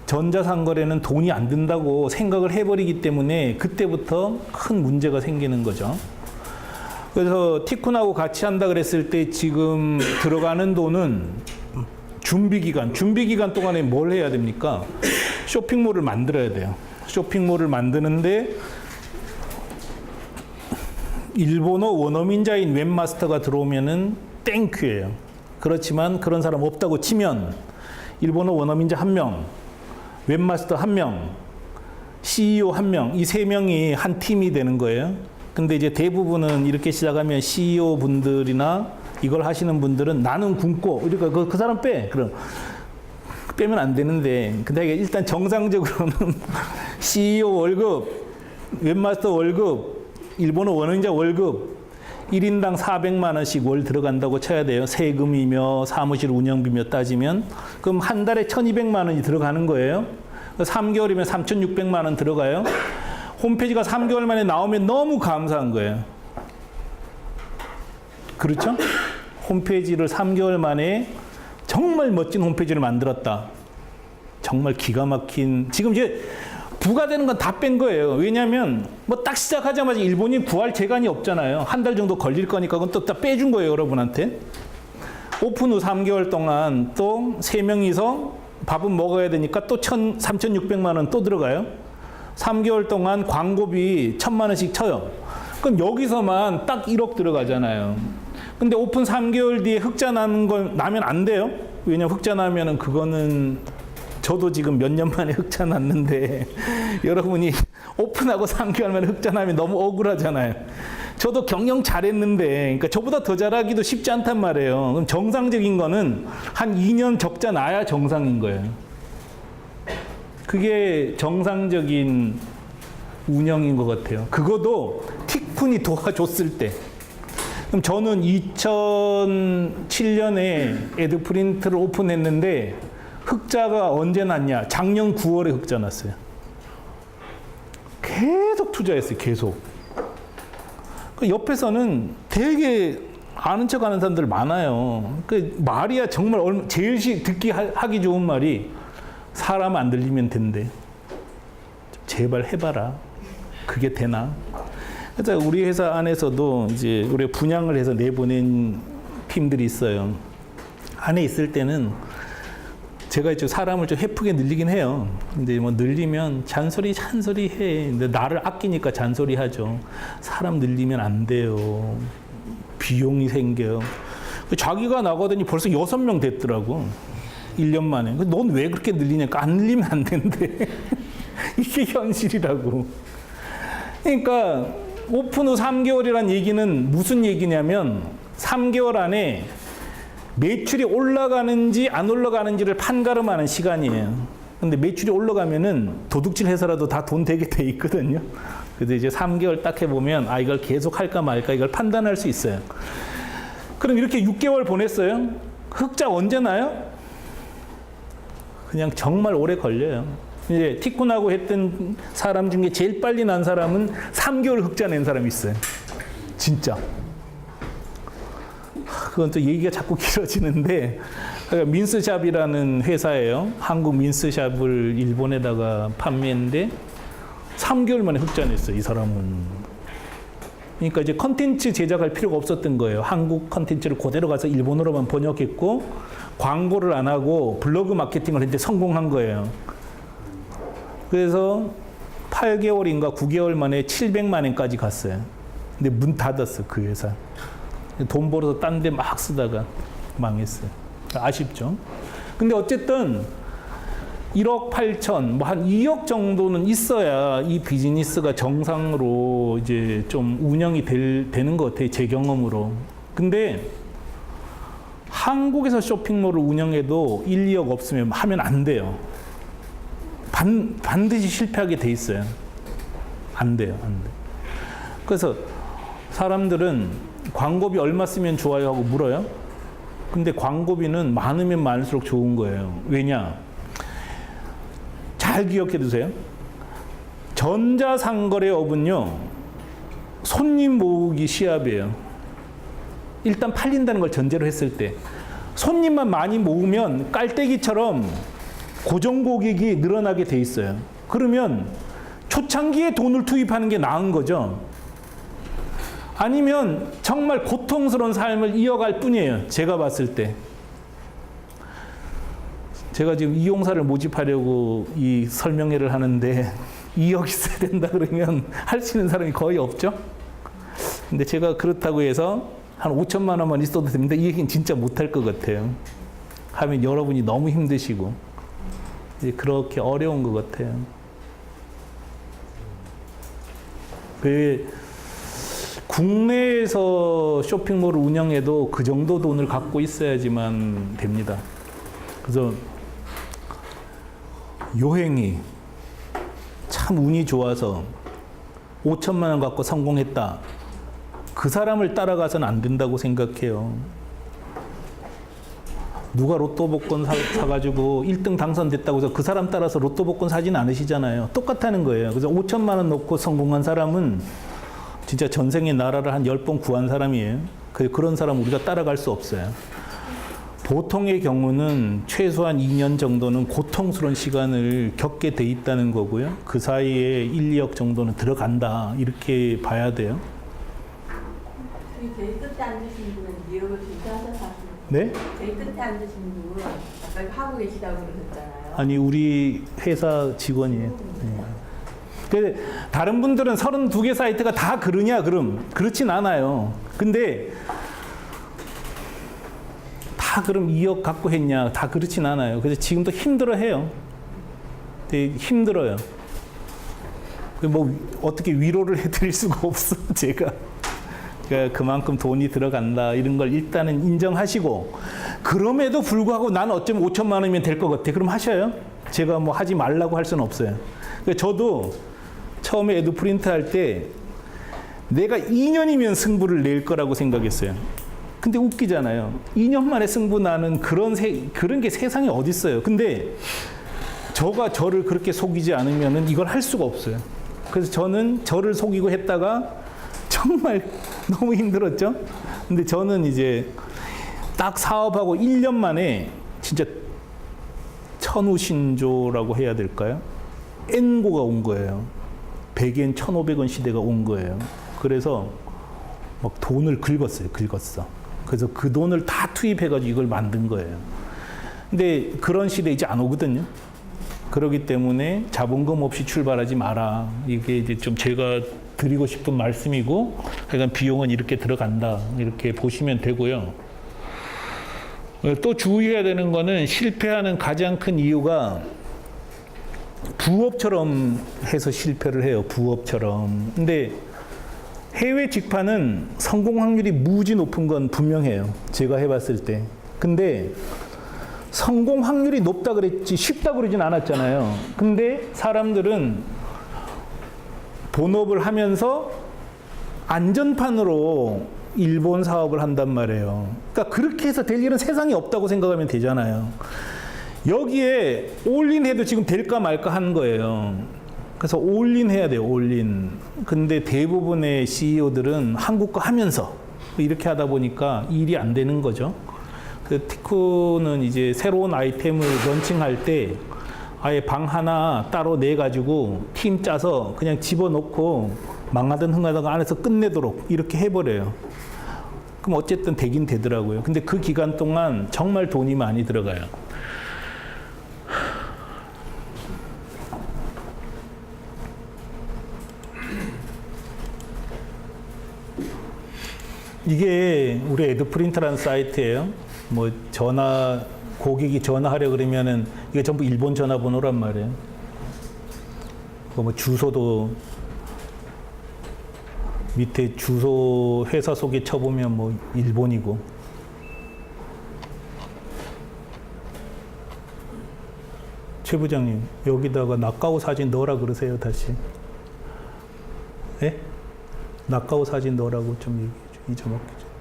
전자상거래는 돈이 안 든다고 생각을 해버리기 때문에 그때부터 큰 문제가 생기는 거죠. 그래서 티쿤하고 같이 한다 그랬을 때 지금 들어가는 돈은 준비기간 동안에 뭘 해야 됩니까? 쇼핑몰을 만들어야 돼요. 쇼핑몰을 만드는데 일본어 원어민자인 웹마스터가 들어오면은 땡큐예요. 그렇지만 그런 사람 없다고 치면 일본어 원어민자 1명, 웹마스터 1명, CEO 1명, 이 3명이 한 팀이 되는 거예요. 근데 이제 대부분은 이렇게 시작하면 CEO 분들이나 이걸 하시는 분들은 나는 굶고, 그러니까 그 사람 빼. 그럼 빼면 안 되는데, 근데 일단 정상적으로는 CEO 월급, 웹마스터 월급, 일본어 원어민자 월급 1인당 400만 원씩 월 들어간다고 쳐야 돼요. 세금이며 사무실 운영비며 따지면. 그럼 한 달에 1,200만 원이 들어가는 거예요. 3개월이면 3,600만 원 들어가요. 홈페이지가 3개월 만에 나오면 너무 감사한 거예요. 그렇죠? 홈페이지를 3개월 만에 정말 멋진 홈페이지를 만들었다. 정말 기가 막힌, 지금 이제 부과되는 건 다 뺀 거예요. 왜냐하면 뭐 딱 시작하자마자 일본인 구할 재간이 없잖아요. 한 달 정도 걸릴 거니까 그건 또 다 빼준 거예요, 여러분한테. 오픈 후 3개월 동안 또 3명이서 밥은 먹어야 되니까 또 3,600만 원 또 들어가요. 3개월 동안 광고비 1,000만 원씩 쳐요. 그럼 여기서만 딱 1억 들어가잖아요. 근데 오픈 3개월 뒤에 흑자 나는 건 나면 안 돼요. 왜냐면 흑자 나면은 그거는 저도 지금 몇 년 만에 흑자 났는데 여러분이 오픈하고 3개월 만에 흑자 나면 너무 억울하잖아요. 저도 경영 잘했는데, 그러니까 저보다 더 잘하기도 쉽지 않단 말이에요. 그럼 정상적인 거는 한 2년 적자 나야 정상인 거예요. 그게 정상적인 운영인 것 같아요. 그것도 티쿤이 도와줬을 때. 그럼 저는 2007년에 에드프린트를 오픈했는데 흑자가 언제 났냐? 작년 9월에 흑자 났어요. 계속 투자했어요. 계속. 그 옆에서는 되게 아는 척하는 사람들 많아요. 그 말이야 정말 제일 듣기 하기 좋은 말이 사람 안 들리면 된대. 제발 해봐라. 그게 되나? 그래서 우리 회사 안에서도 이제 우리 분양을 해서 내보낸 팀들이 있어요. 안에 있을 때는 제가 이제 사람을 좀 해프게 늘리긴 해요. 근데 뭐 늘리면 잔소리 해. 근데 나를 아끼니까 잔소리 하죠. 사람 늘리면 안 돼요. 비용이 생겨요. 자기가 나가더니 벌써 6명 됐더라고. 1년 만에. 넌 왜 그렇게 늘리냐니까 안 늘리면 안 된대. 이게 현실이라고. 그러니까 오픈 후 3개월이란 얘기는 무슨 얘기냐면 3개월 안에 매출이 올라가는지 안 올라가는지를 판가름하는 시간이에요. 근데 매출이 올라가면은 도둑질 해서라도 다 돈 되게 돼 있거든요. 그래서 이제 3개월 딱 해보면 아 이걸 계속 할까 말까 이걸 판단할 수 있어요. 그럼 이렇게 6개월 보냈어요. 흑자 언제 나요? 그냥 정말 오래 걸려요. 이제 티쿤하고 했던 사람 중에 제일 빨리 난 사람은 3개월 흑자 낸 사람이 있어요. 진짜. 그건 또 얘기가 자꾸 길어지는데 민스샵이라는 회사예요. 한국 민스샵을 일본에다가 판매했는데 3개월 만에 흑자 냈어요. 이 사람은. 그러니까 이제 컨텐츠 제작할 필요가 없었던 거예요. 한국 컨텐츠를 그대로 가서 일본어로만 번역했고 광고를 안 하고 블로그 마케팅을 했는데 성공한 거예요. 그래서 8개월인가 9개월 만에 700만 원까지 갔어요. 근데 문 닫았어, 그 회사. 돈 벌어서 딴 데 막 쓰다가 망했어요. 아쉽죠? 근데 어쨌든 1억 8천, 뭐 한 2억 정도는 있어야 이 비즈니스가 정상으로 이제 좀 운영이 되는 것 같아요. 제 경험으로. 근데 한국에서 쇼핑몰을 운영해도 1, 2억 없으면 하면 안 돼요. 반드시 실패하게 돼 있어요. 안 돼요. 안 돼. 그래서 사람들은 광고비 얼마 쓰면 좋아요 하고 물어요. 근데 광고비는 많으면 많을수록 좋은 거예요. 왜냐? 잘 기억해 두세요. 전자상거래업은요. 손님 모으기 시합이에요. 일단 팔린다는 걸 전제로 했을 때 손님만 많이 모으면 깔때기처럼 고정 고객이 늘어나게 돼 있어요. 그러면 초창기에 돈을 투입하는 게 나은 거죠. 아니면 정말 고통스러운 삶을 이어갈 뿐이에요. 제가 봤을 때. 제가 지금 이용사를 모집하려고 이 설명회를 하는데 2억 있어야 된다 그러면 할 수 있는 사람이 거의 없죠. 근데 제가 그렇다고 해서 한 5천만 원만 있어도 됩니다. 이 얘기는 진짜 못할 것 같아요. 하면 여러분이 너무 힘드시고 이제 그렇게 어려운 것 같아요. 그 국내에서 쇼핑몰을 운영해도 그 정도 돈을 갖고 있어야지만 됩니다. 그래서 여행이 참 운이 좋아서 5천만 원 갖고 성공했다. 그 사람을 따라가서는 안 된다고 생각해요. 누가 로또 복권 사가지고 1등 당선됐다고 해서 그 사람 따라서 로또 복권 사진 않으시잖아요. 똑같다는 거예요. 그래서 5천만 원 놓고 성공한 사람은 진짜 전생에 나라를 한 10번 구한 사람이에요. 그런 사람 우리가 따라갈 수 없어요. 보통의 경우는 최소한 2년 정도는 고통스러운 시간을 겪게 돼 있다는 거고요. 그 사이에 1, 2억 정도는 들어간다. 이렇게 봐야 돼요. 제일 끝에 앉으신 분은 미역을 준비하셔서 네? 제일 끝에 앉으신 분은 아까 하고 계시다고 그러셨잖아요. 아니 우리 회사 직원이에요. 네. 근데 다른 분들은 32개 사이트가 다 그러냐 그럼 그렇진 않아요. 근데 다 그럼 2억 갖고 했냐 다 그렇진 않아요. 그래서 지금도 힘들어해요. 되게 힘들어요. 뭐 어떻게 위로를 해드릴 수가 없어 제가. 그러니까 그만큼 돈이 들어간다 이런 걸 일단은 인정하시고 그럼에도 불구하고 난 어쩌면 5천만 원이면 될 것 같아. 그럼 하셔요. 제가 뭐 하지 말라고 할 수는 없어요. 그러니까 저도 처음에 에듀프린트 할 때 내가 2년이면 승부를 낼 거라고 생각했어요. 근데 웃기잖아요. 2년 만에 승부 나는 그런 게 세상에 어디 있어요. 근데 저를 그렇게 속이지 않으면은 이걸 할 수가 없어요. 그래서 저는 저를 속이고 했다가 정말 너무 힘들었죠. 근데 저는 이제 딱 사업하고 1년 만에 진짜 천우신조라고 해야 될까요? N고가 온 거예요. 100엔 1,500원 시대가 온 거예요. 그래서 막 돈을 긁었어요. 그래서 그 돈을 다 투입해가지고 이걸 만든 거예요. 근데 그런 시대 이제 안 오거든요. 그렇기 때문에 자본금 없이 출발하지 마라. 이게 이제 좀 제가 드리고 싶은 말씀이고, 그러니까 비용은 이렇게 들어간다. 이렇게 보시면 되고요. 또 주의해야 되는 거는 실패하는 가장 큰 이유가 부업처럼 해서 실패를 해요. 부업처럼. 근데 해외 직판은 성공 확률이 무지 높은 건 분명해요. 제가 해봤을 때. 근데 성공 확률이 높다 그랬지 쉽다 그러진 않았잖아요. 근데 사람들은 본업을 하면서 안전판으로 일본 사업을 한단 말이에요. 그러니까 그렇게 해서 될 일은 세상에 없다고 생각하면 되잖아요. 여기에 올인 해도 지금 될까 말까 하는 거예요. 그래서 올인 해야 돼요. 올인. 근데 대부분의 CEO들은 한국 거 하면서 이렇게 하다 보니까 일이 안 되는 거죠. 그 티코는 이제 새로운 아이템을 런칭할 때 아예 방 하나 따로 내가지고 팀 짜서 그냥 집어넣고 망하든 흥하든 안에서 끝내도록 이렇게 해버려요. 그럼 어쨌든 되긴 되더라고요. 근데 그 기간 동안 정말 돈이 많이 들어가요. 이게 우리 에듀프린트라는 사이트예요. 뭐 고객이 전화하려 그러면은 이게 전부 일본 전화번호란 말이에요. 뭐 주소도 밑에 주소 회사 소개 쳐보면 뭐 일본이고. 최 부장님 여기다가 낙가오 사진 넣으라 그러세요 다시. 예? 낙가오 사진 넣으라고 좀 얘기해 줘. 잊어먹겠죠.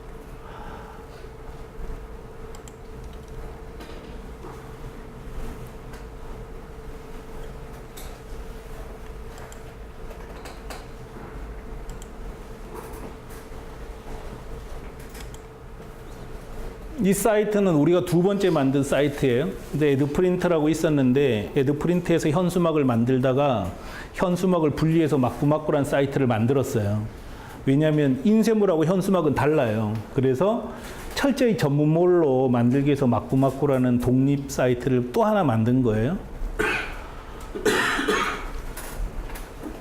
이 사이트는 우리가 두 번째 만든 사이트예요. 근데 에듀프린트라고 있었는데 에듀프린트에서 현수막을 만들다가 현수막을 분리해서 마꾸마꾸란 사이트를 만들었어요. 왜냐하면 인쇄물하고 현수막은 달라요. 그래서 철저히 전문몰로 만들기 위해서 마꾸마꾸라는 독립 사이트를 또 하나 만든 거예요.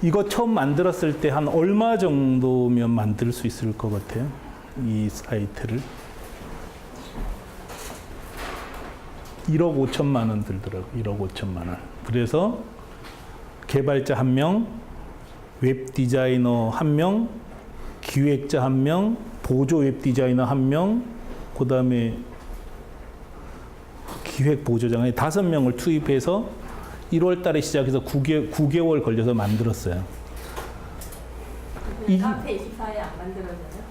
이거 처음 만들었을 때 한 얼마 정도면 만들 수 있을 것 같아요? 이 사이트를. 1억 5천만 원 들더라고. 1억 5천만 원. 그래서 개발자 1명, 웹 디자이너 1명, 기획자 1명, 보조 웹 디자이너 1명, 그다음에 기획 보조장에 5명을 투입해서 1월 달에 시작해서 9개월 걸려서 만들었어요. 카페 24에 안 만들어져요?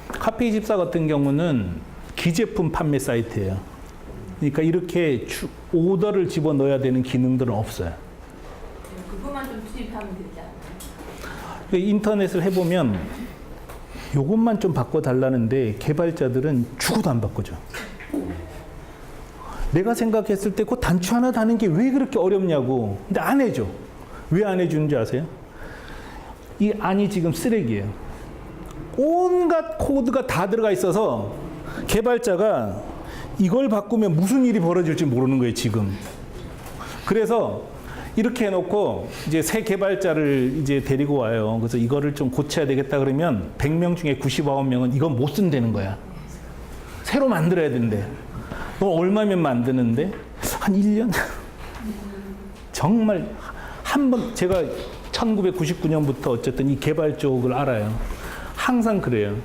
카페 24 같은 경우는 기제품 판매 사이트예요. 그러니까 이렇게 오더를 집어넣어야 되는 기능들은 없어요. 그것만 좀 투입하면 되지 않나요? 인터넷을 해보면 요것만 좀 바꿔달라는데 개발자들은 죽어도 안 바꿔줘. 내가 생각했을 때 그 단추 하나 다는 게 왜 그렇게 어렵냐고. 근데 안 해줘. 왜 안 해주는지 아세요? 이 안이 지금 쓰레기예요. 온갖 코드가 다 들어가 있어서 개발자가 이걸 바꾸면 무슨 일이 벌어질지 모르는 거예요, 지금. 그래서 이렇게 해놓고 이제 새 개발자를 이제 데리고 와요. 그래서 이거를 좀 고쳐야 되겠다 그러면 100명 중에 99명은 이건 못 쓴다는 거야. 새로 만들어야 된대. 얼마면 만드는데? 한 1년? 정말 한 번 제가 1999년부터 어쨌든 이 개발 쪽을 알아요. 항상 그래요.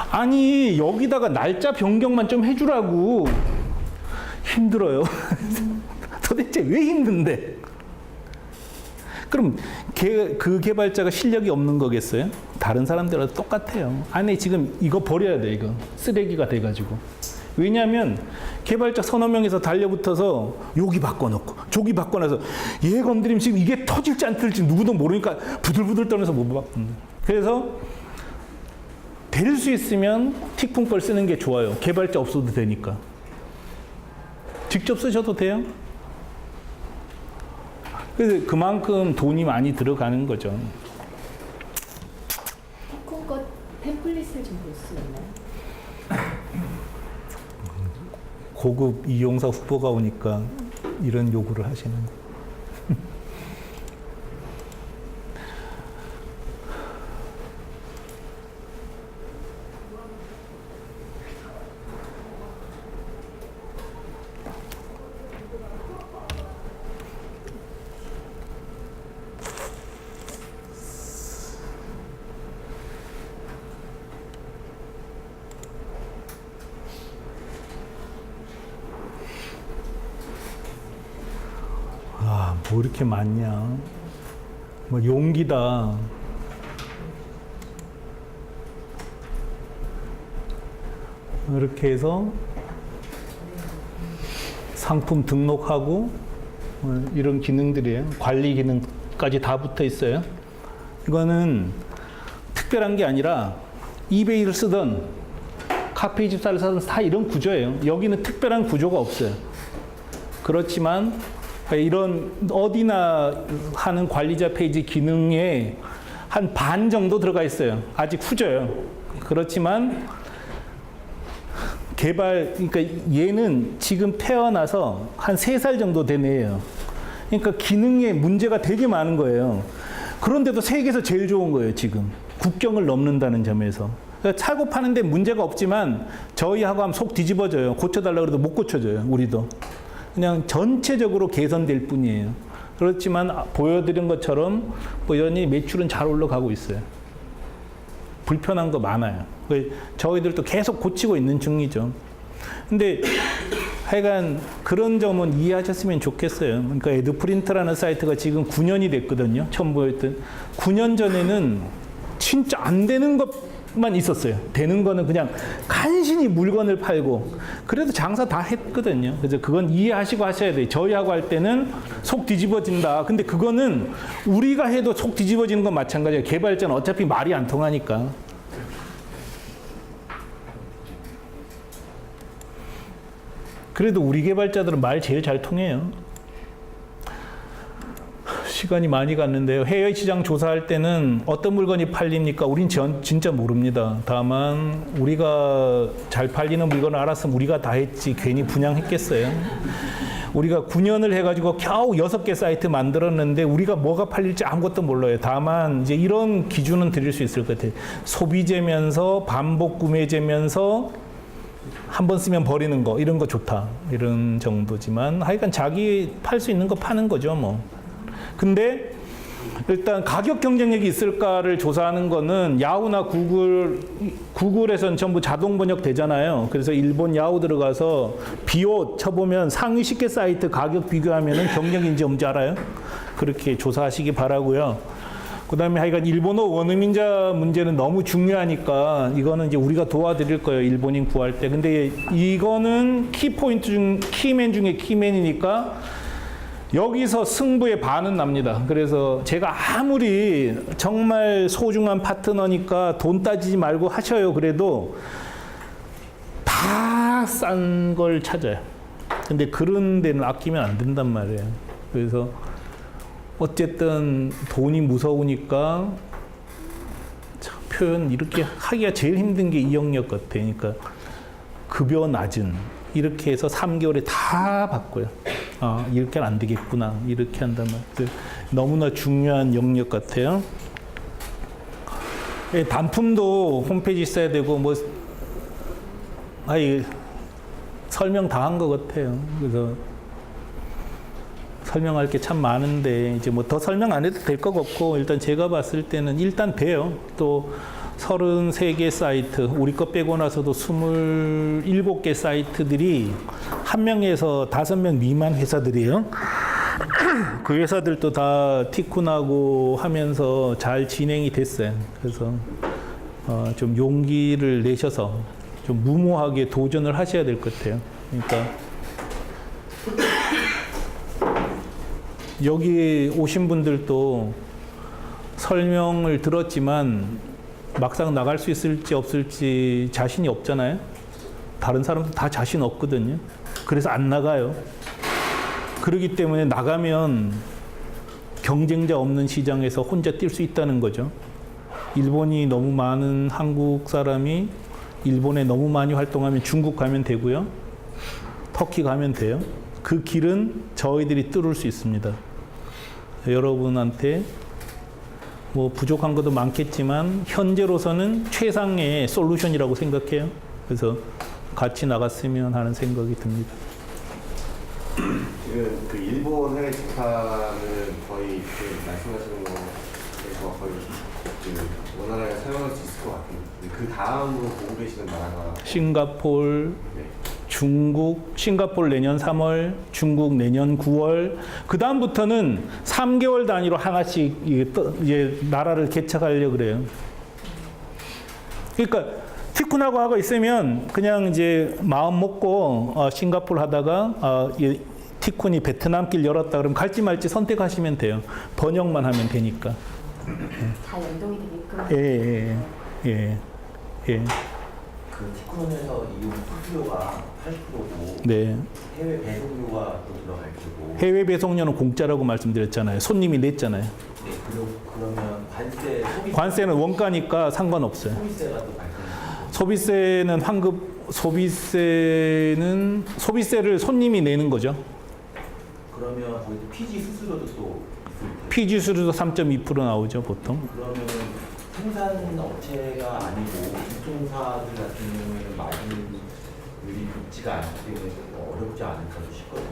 아니 여기다가 날짜 변경만 좀 해주라고. 힘들어요. 도대체 왜 힘든데? 그럼 그 개발자가 실력이 없는 거겠어요? 다른 사람들하고 똑같아요. 안에 지금 이거 버려야 돼. 이거 쓰레기가 돼가지고. 왜냐하면 개발자 서너 명에서 달려붙어서 여기 바꿔놓고 저기 바꿔놔서 얘 건드리면 지금 이게 터질지 안 터질지 누구도 모르니까 부들부들 떨면서 못 바꾼다. 그래서 될 수 있으면 틱풍 걸 쓰는 게 좋아요. 개발자 없어도 되니까. 직접 쓰셔도 돼요. 그래서 그만큼 돈이 많이 들어가는 거죠. 틱풍 거 템플릿을 좀 볼 수 있나요? 고급 이용사 후보가 오니까 이런 요구를 하시는 거예요. 뭐 이렇게 많냐. 뭐 용기다. 이렇게 해서 상품 등록하고 이런 기능들이에요. 관리 기능까지 다 붙어 있어요. 이거는 특별한 게 아니라 이베이를 쓰던 카페24를 사던 다 이런 구조예요. 여기는 특별한 구조가 없어요. 그렇지만 이런 어디나 하는 관리자 페이지 기능에 한 반 정도 들어가 있어요. 아직 후져요. 그렇지만 그러니까 얘는 지금 태어나서 한 3살 정도 된 애예요. 그러니까 기능에 문제가 되게 많은 거예요. 그런데도 세계에서 제일 좋은 거예요, 지금. 국경을 넘는다는 점에서. 그러니까 사고 파는데 문제가 없지만 저희하고 하면 속 뒤집어져요. 고쳐달라고 해도 못 고쳐줘요, 우리도. 그냥 전체적으로 개선될 뿐이에요. 그렇지만 보여드린 것처럼 여전히 매출은 잘 올라가고 있어요. 불편한 거 많아요. 저희들도 계속 고치고 있는 중이죠. 근데 하여간 그런 점은 이해하셨으면 좋겠어요. 그러니까 에드프린트라는 사이트가 지금 9년이 됐거든요. 처음 보였던. 9년 전에는 진짜 안 되는 것만 있었어요. 되는 거는 그냥 간신히 물건을 팔고 그래도 장사 다 했거든요. 그래서 그건 이해하시고 하셔야 돼요. 저희하고 할 때는 속 뒤집어진다. 근데 그거는 우리가 해도 속 뒤집어지는 건 마찬가지예요. 개발자는 어차피 말이 안 통하니까. 그래도 우리 개발자들은 말 제일 잘 통해요. 시간이 많이 갔는데요. 해외 시장 조사할 때는 어떤 물건이 팔립니까? 우린 진짜 모릅니다. 다만 우리가 잘 팔리는 물건을 알았으면 우리가 다 했지 괜히 분양했겠어요. 우리가 9년을 해가지고 겨우 6개 사이트 만들었는데 우리가 뭐가 팔릴지 아무것도 몰라요. 다만 이제 이런 기준은 드릴 수 있을 것 같아요. 소비재면서 반복 구매재면서 한 번 쓰면 버리는 거 이런 거 좋다 이런 정도지만 하여간 자기 팔 수 있는 거 파는 거죠 뭐. 근데 일단 가격 경쟁력이 있을까를 조사하는 거는 야후나 구글에서는 전부 자동 번역 되잖아요. 그래서 일본 야후 들어가서 비옷 쳐보면 상위 10개 사이트 가격 비교하면은 경쟁인지 없는지 알아요? 그렇게 조사하시기 바라고요. 그다음에 하여간 일본어 원어민자 문제는 너무 중요하니까 이거는 이제 우리가 도와드릴 거예요. 일본인 구할 때. 근데 이거는 키포인트 중 키맨 중에 키맨이니까 여기서 승부의 반은 납니다. 그래서 제가 아무리 정말 소중한 파트너니까 돈 따지지 말고 하셔요. 그래도 다 싼 걸 찾아요. 근데 그런 데는 아끼면 안 된단 말이에요. 그래서 어쨌든 돈이 무서우니까 참 표현 이렇게 하기가 제일 힘든 게 이영역 같아. 그러니까 급여 낮은 이렇게 해서 3개월에 다 바꿔요. 아, 이렇게 하면 안 되겠구나. 이렇게 한단 말이에요. 너무나 중요한 영역 같아요. 단품도 홈페이지 써야 되고 뭐 설명 다 한 것 같아요. 그래서 설명할 게 참 많은데 이제 뭐 더 설명 안 해도 될 것 같고 일단 제가 봤을 때는 일단 돼요. 또 33개 사이트, 우리 거 빼고 나서도 27개 사이트들이 1명에서 5명 미만 회사들이에요. 그 회사들도 다 티쿤하고 하면서 잘 진행이 됐어요. 그래서 좀 용기를 내셔서 좀 무모하게 도전을 하셔야 될 것 같아요. 그러니까 여기 오신 분들도 설명을 들었지만 막상 나갈 수 있을지 없을지 자신이 없잖아요. 다른 사람도 다 자신 없거든요. 그래서 안 나가요. 그렇기 때문에 나가면 경쟁자 없는 시장에서 혼자 뛸 수 있다는 거죠. 일본이 너무 많은 한국 사람이 일본에 너무 많이 활동하면 중국 가면 되고요. 터키 가면 돼요. 그 길은 저희들이 뚫을 수 있습니다. 여러분한테 뭐 부족한 것도 많겠지만 현재로서는 최상의 솔루션이라고 생각해요. 그래서 같이 나갔으면 하는 생각이 듭니다. 지금 그 일본 해외 직파는 거의 그 말씀하시는 거에서 거의 그 원활하게 사용할 수 있을 것 같아요. 그 다음으로 보고 계시는 나라가 싱가포르, 네. 중국, 싱가포르 내년 3월, 중국 내년 9월, 그 다음부터는 3개월 단위로 하나씩 이제 나라를 개척하려고 그래요. 그러니까 티쿤하고 하고 있으면 그냥 이제 마음 먹고 싱가포르 하다가 티쿤이 베트남 길 열었다 그러면 갈지 말지 선택하시면 돼요. 번역만 하면 되니까. 다 연동이 되게끔. 예. 그 티콘에서 이용 수수료가 80%고 네. 해외 배송료가 또 들어갈 테고. 해외 배송료는 공짜라고 말씀드렸잖아요. 손님이 냈잖아요. 네, 그러면 관세는 원가니까 상관없어요. 소비세가 또 발생해요. 소비세를 손님이 내는 거죠. 그러면 거기 피지 수수료도 또 있을 테고. 피지 수수료도 3.2% 나오죠, 보통. 그러면 생산 업체가 아니고 유통사들 같은 경우에는 마진율이 높지가 않기 때문에 어렵지 않을까 싶거든요.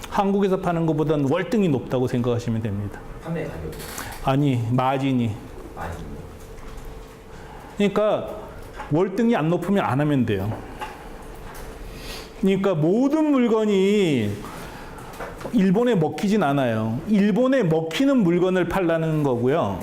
한국에서 파는 것보다는 월등히 높다고 생각하시면 됩니다. 판매 가격이 아니, 마진이. 그러니까 월등히 안 높으면 안 하면 돼요. 그러니까 모든 물건이 일본에 먹히진 않아요. 일본에 먹히는 물건을 팔라는 거고요.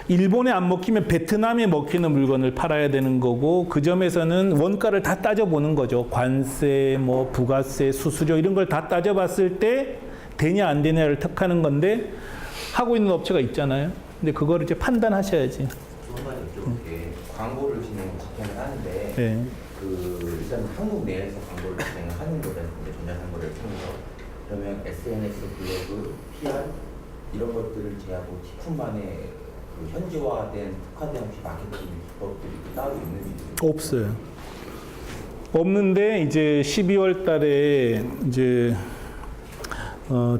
일본에 안 먹히면 베트남에 먹히는 물건을 팔아야 되는 거고 그 점에서는 원가를 다 따져보는 거죠. 관세, 뭐 부가세, 수수료 이런 걸 다 따져봤을 때 되냐 안 되냐를 택하는 건데 하고 있는 업체가 있잖아요. 근데 그거를 이제 판단하셔야지. 좋은 말이 이렇게 광고를 집행을 하는데 네. 일단 한국 내에서 광고를 진행을 하는 거잖아요. 전자상거래를 통해서. 그러면 SNS, 블로그, PR 이런 것들을 제하고 티쿤만의 현지화된 특화된 혹시 마케팅 기법들이 따로 있는지? 없어요. 없는데 이제 12월 달에 이제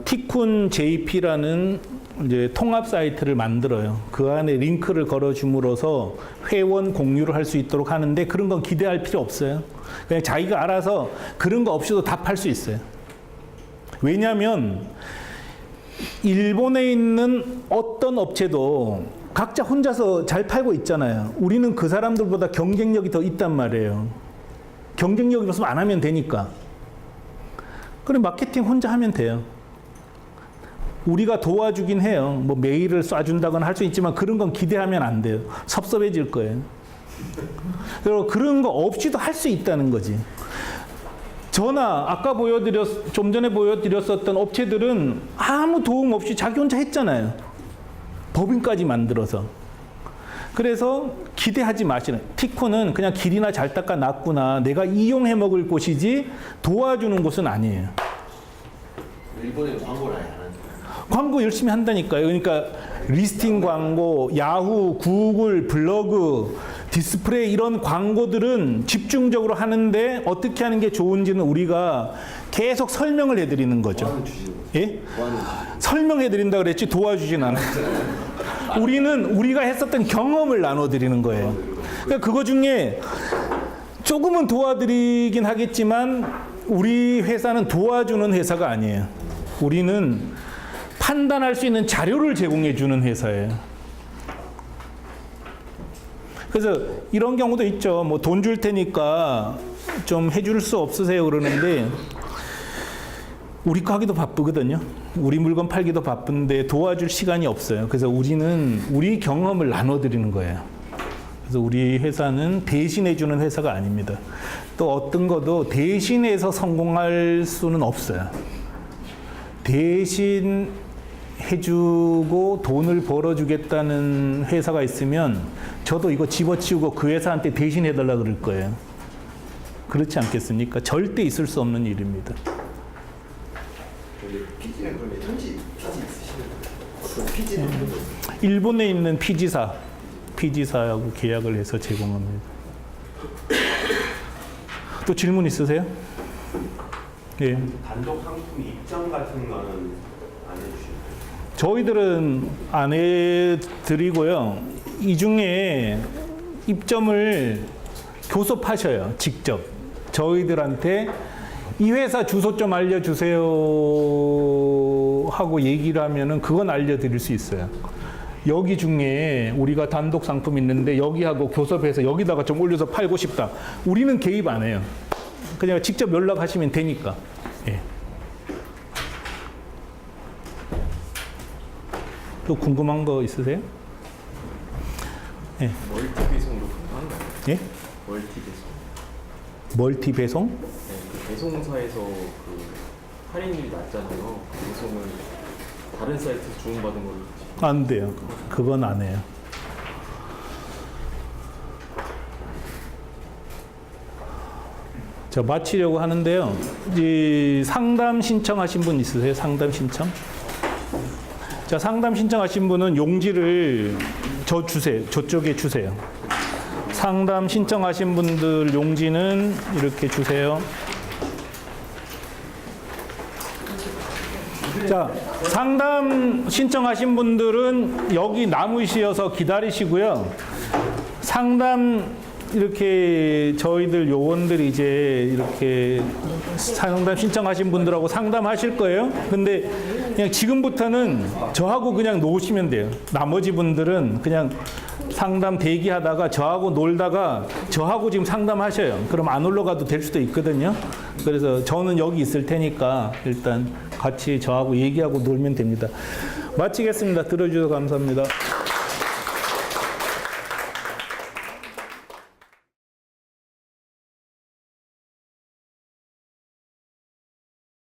티쿤 JP라는 이제 통합 사이트를 만들어요. 그 안에 링크를 걸어줌으로써 회원 공유를 할 수 있도록 하는데 그런 건 기대할 필요 없어요. 그냥 자기가 알아서 그런 거 없이도 답할 수 있어요. 왜냐하면 일본에 있는 어떤 업체도 각자 혼자서 잘 팔고 있잖아요. 우리는 그 사람들보다 경쟁력이 더 있단 말이에요. 경쟁력이 없으면 안 하면 되니까. 그럼 마케팅 혼자 하면 돼요. 우리가 도와주긴 해요. 뭐 메일을 쏴준다거나 할 수 있지만 그런 건 기대하면 안 돼요. 섭섭해질 거예요. 그리고 그런 거 없이도 할 수 있다는 거지. 저나 아까 좀 전에 보여드렸었던 업체들은 아무 도움 없이 자기 혼자 했잖아요. 법인까지 만들어서. 그래서 기대하지 마시는. 티코는 그냥 길이나 잘 닦아 놨구나. 내가 이용해 먹을 곳이지 도와주는 곳은 아니에요. 일본에 광고를 아예 안 하는 광고 열심히 한다니까요. 그러니까 리스팅 광고, 야후, 구글, 블로그, 디스플레이 이런 광고들은 집중적으로 하는데 어떻게 하는 게 좋은지는 우리가 계속 설명을 해드리는 거죠. 예? 설명해드린다 그랬지 도와주진 않아요. 우리는 우리가 했었던 경험을 나눠드리는 거예요. 그러니까 그거 중에 조금은 도와드리긴 하겠지만 우리 회사는 도와주는 회사가 아니에요. 우리는 판단할 수 있는 자료를 제공해 주는 회사예요. 그래서 이런 경우도 있죠. 뭐 돈 줄 테니까 좀 해줄 수 없으세요 그러는데 우리 거 하기도 바쁘거든요. 우리 물건 팔기도 바쁜데 도와줄 시간이 없어요. 그래서 우리는 우리 경험을 나눠드리는 거예요. 그래서 우리 회사는 대신해 주는 회사가 아닙니다. 또 어떤 것도 대신해서 성공할 수는 없어요. 대신 해주고 돈을 벌어주겠다는 회사가 있으면 저도 이거 집어치우고 그 회사한테 대신 해달라 그럴 거예요. 그렇지 않겠습니까? 절대 있을 수 없는 일입니다. PG는 그러면 현지 PG 있으시는 어떤 PG는 일본에 있는 PG사하고 계약을 해서 제공합니다. 또 질문 있으세요? 예. 단독 상품 입점 같은 거는 안 해주시나요? 저희들은 안 해드리고요. 이 중에 입점을 교섭하셔요. 직접. 저희들한테 이 회사 주소 좀 알려주세요 하고 얘기를 하면은 그건 알려드릴 수 있어요. 여기 중에 우리가 단독 상품 있는데 여기하고 교섭해서 여기다가 좀 올려서 팔고 싶다. 우리는 개입 안 해요. 그냥 직접 연락하시면 되니까. 예. 또 궁금한 거 있으세요? 예. 멀티 배송도 가능한가요? 예? 멀티 배송. 멀티 배송? 네, 그 배송사에서 그 할인율이 낮잖아요. 그 배송을 다른 사이트에서 주문받은 걸로. 안 돼요. 그건 안 해요. 자, 마치려고 하는데요. 이 상담 신청하신 분 있으세요? 상담 신청? 자, 상담 신청하신 분은 용지를 저쪽에 주세요. 상담 신청하신 분들 용지는 이렇게 주세요. 자, 상담 신청하신 분들은 여기 남으셔서 기다리시고요. 상담 이렇게 저희들 요원들이 이제 이렇게 상담 신청하신 분들하고 상담하실 거예요. 근데 그냥 지금부터는 저하고 그냥 놓으시면 돼요. 나머지 분들은 그냥 상담 대기하다가 저하고 놀다가 저하고 지금 상담하셔요. 그럼 안 올라가도 될 수도 있거든요. 그래서 저는 여기 있을 테니까 일단 같이 저하고 얘기하고 놀면 됩니다. 마치겠습니다. 들어주셔서 감사합니다.